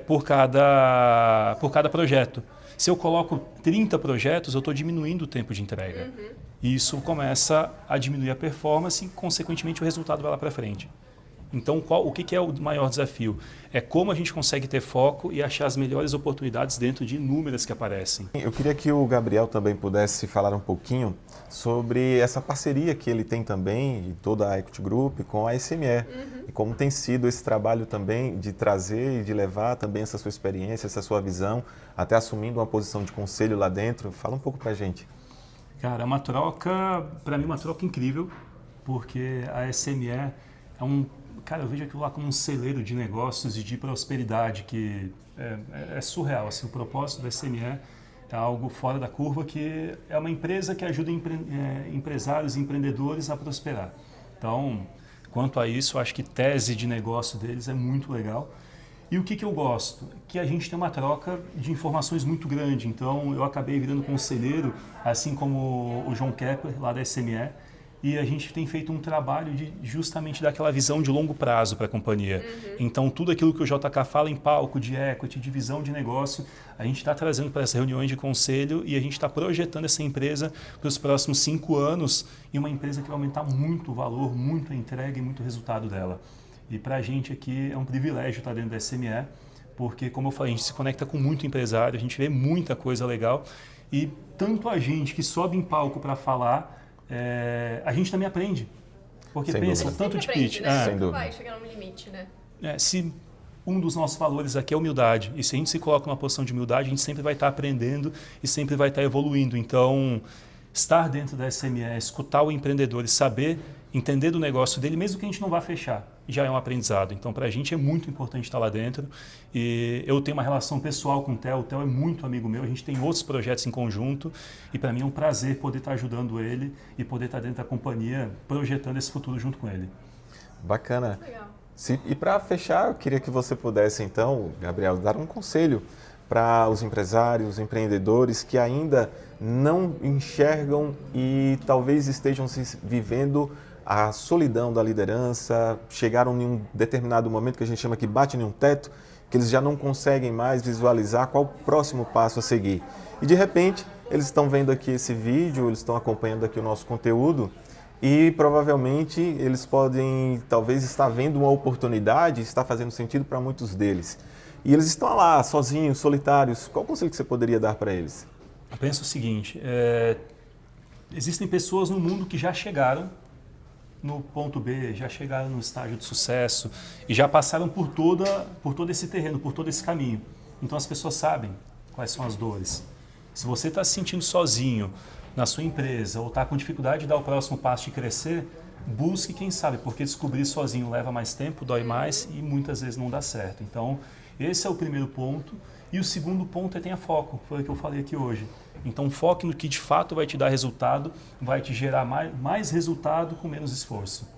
por cada projeto. Se eu coloco 30 projetos, eu estou diminuindo o tempo de entrega. E isso começa a diminuir a performance e, consequentemente, o resultado vai lá para frente. Então, o que é o maior desafio? É como a gente consegue ter foco e achar as melhores oportunidades dentro de inúmeras que aparecem. Eu queria que o Gabriel também pudesse falar um pouquinho sobre essa parceria que ele tem também, e toda a Equity Group, com a SME. E como tem sido esse trabalho também de trazer e de levar também essa sua experiência, essa sua visão, até assumindo uma posição de conselho lá dentro. Fala um pouco pra gente. Cara, para mim, uma troca incrível, porque a SME é Cara, eu vejo aquilo lá como um celeiro de negócios e de prosperidade que é surreal. Assim, o propósito da SME é algo fora da curva, que é uma empresa que ajuda empresários e empreendedores a prosperar. Então, quanto a isso, eu acho que tese de negócio deles é muito legal. E o que eu gosto? Que a gente tem uma troca de informações muito grande. Então, eu acabei virando conselheiro, assim como o João Kepler, lá da SME, e a gente tem feito um trabalho de justamente dar aquela visão de longo prazo para a companhia. Então, tudo aquilo que o JK fala em palco, de equity, de visão de negócio, a gente está trazendo para essas reuniões de conselho e a gente está projetando essa empresa para os próximos 5 anos e uma empresa que vai aumentar muito o valor, muito a entrega e muito o resultado dela. E para a gente aqui é um privilégio estar dentro da SME, porque, como eu falei, a gente se conecta com muito empresário, a gente vê muita coisa legal e tanto a gente que sobe em palco para falar, a gente também aprende. Porque Sem pensa, dúvida. tanto de Aprende, pitch. né? Sem dúvida. Vai chegar no limite, né? Se um dos nossos valores aqui é humildade, e se a gente se coloca numa posição de humildade, a gente sempre vai estar aprendendo e sempre vai estar evoluindo. Então, estar dentro da SME, escutar o empreendedor e saber entender do negócio dele, mesmo que a gente não vá fechar, já é um aprendizado. Então, para a gente é muito importante estar lá dentro. E eu tenho uma relação pessoal com o Theo é muito amigo meu, a gente tem outros projetos em conjunto e para mim é um prazer poder estar ajudando ele e poder estar dentro da companhia projetando esse futuro junto com ele. Bacana. Legal. E para fechar, eu queria que você pudesse, então, Gabriel, dar um conselho para os empresários, empreendedores que ainda não enxergam e talvez estejam vivendo a solidão da liderança, chegaram em um determinado momento que a gente chama que bate em um teto, que eles já não conseguem mais visualizar qual o próximo passo a seguir. E de repente, eles estão vendo aqui esse vídeo, eles estão acompanhando aqui o nosso conteúdo e provavelmente eles podem talvez estar vendo uma oportunidade, está fazendo sentido para muitos deles. E eles estão lá, sozinhos, solitários. Qual conselho que você poderia dar para eles? Eu penso o seguinte, existem pessoas no mundo que já chegaram no ponto B, já chegaram no estágio de sucesso e já passaram por todo esse terreno, por todo esse caminho. Então as pessoas sabem quais são as dores. Se você está se sentindo sozinho na sua empresa ou está com dificuldade de dar o próximo passo de crescer, busque quem sabe, porque descobrir sozinho leva mais tempo, dói mais e muitas vezes não dá certo. Então esse é o primeiro ponto. E o segundo ponto é tenha foco, foi o que eu falei aqui hoje. Então foque no que de fato vai te dar resultado, vai te gerar mais resultado com menos esforço.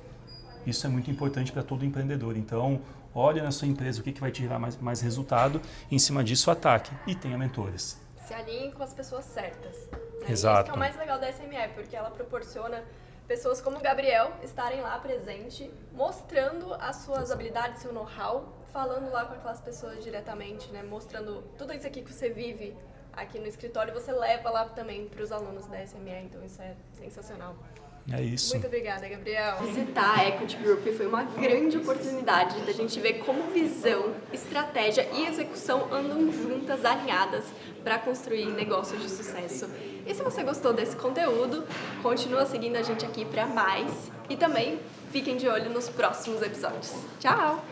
Isso é muito importante para todo empreendedor. Então olhe na sua empresa o que vai te gerar mais resultado e em cima disso ataque e tenha mentores. Se alinhe com as pessoas certas. Né? Exato. Isso que é o mais legal da SME, porque ela proporciona pessoas como o Gabriel estarem lá presente, mostrando as suas habilidades, seu know-how, falando lá com aquelas pessoas diretamente, né? Mostrando tudo isso aqui que você vive aqui no escritório, você leva lá também para os alunos da SME, então isso é sensacional. É isso. Muito obrigada, Gabriel. Visitar a Equity Group foi uma grande oportunidade da gente ver como visão, estratégia e execução andam juntas, alinhadas, para construir negócios de sucesso. E se você gostou desse conteúdo, continua seguindo a gente aqui para mais e também fiquem de olho nos próximos episódios. Tchau!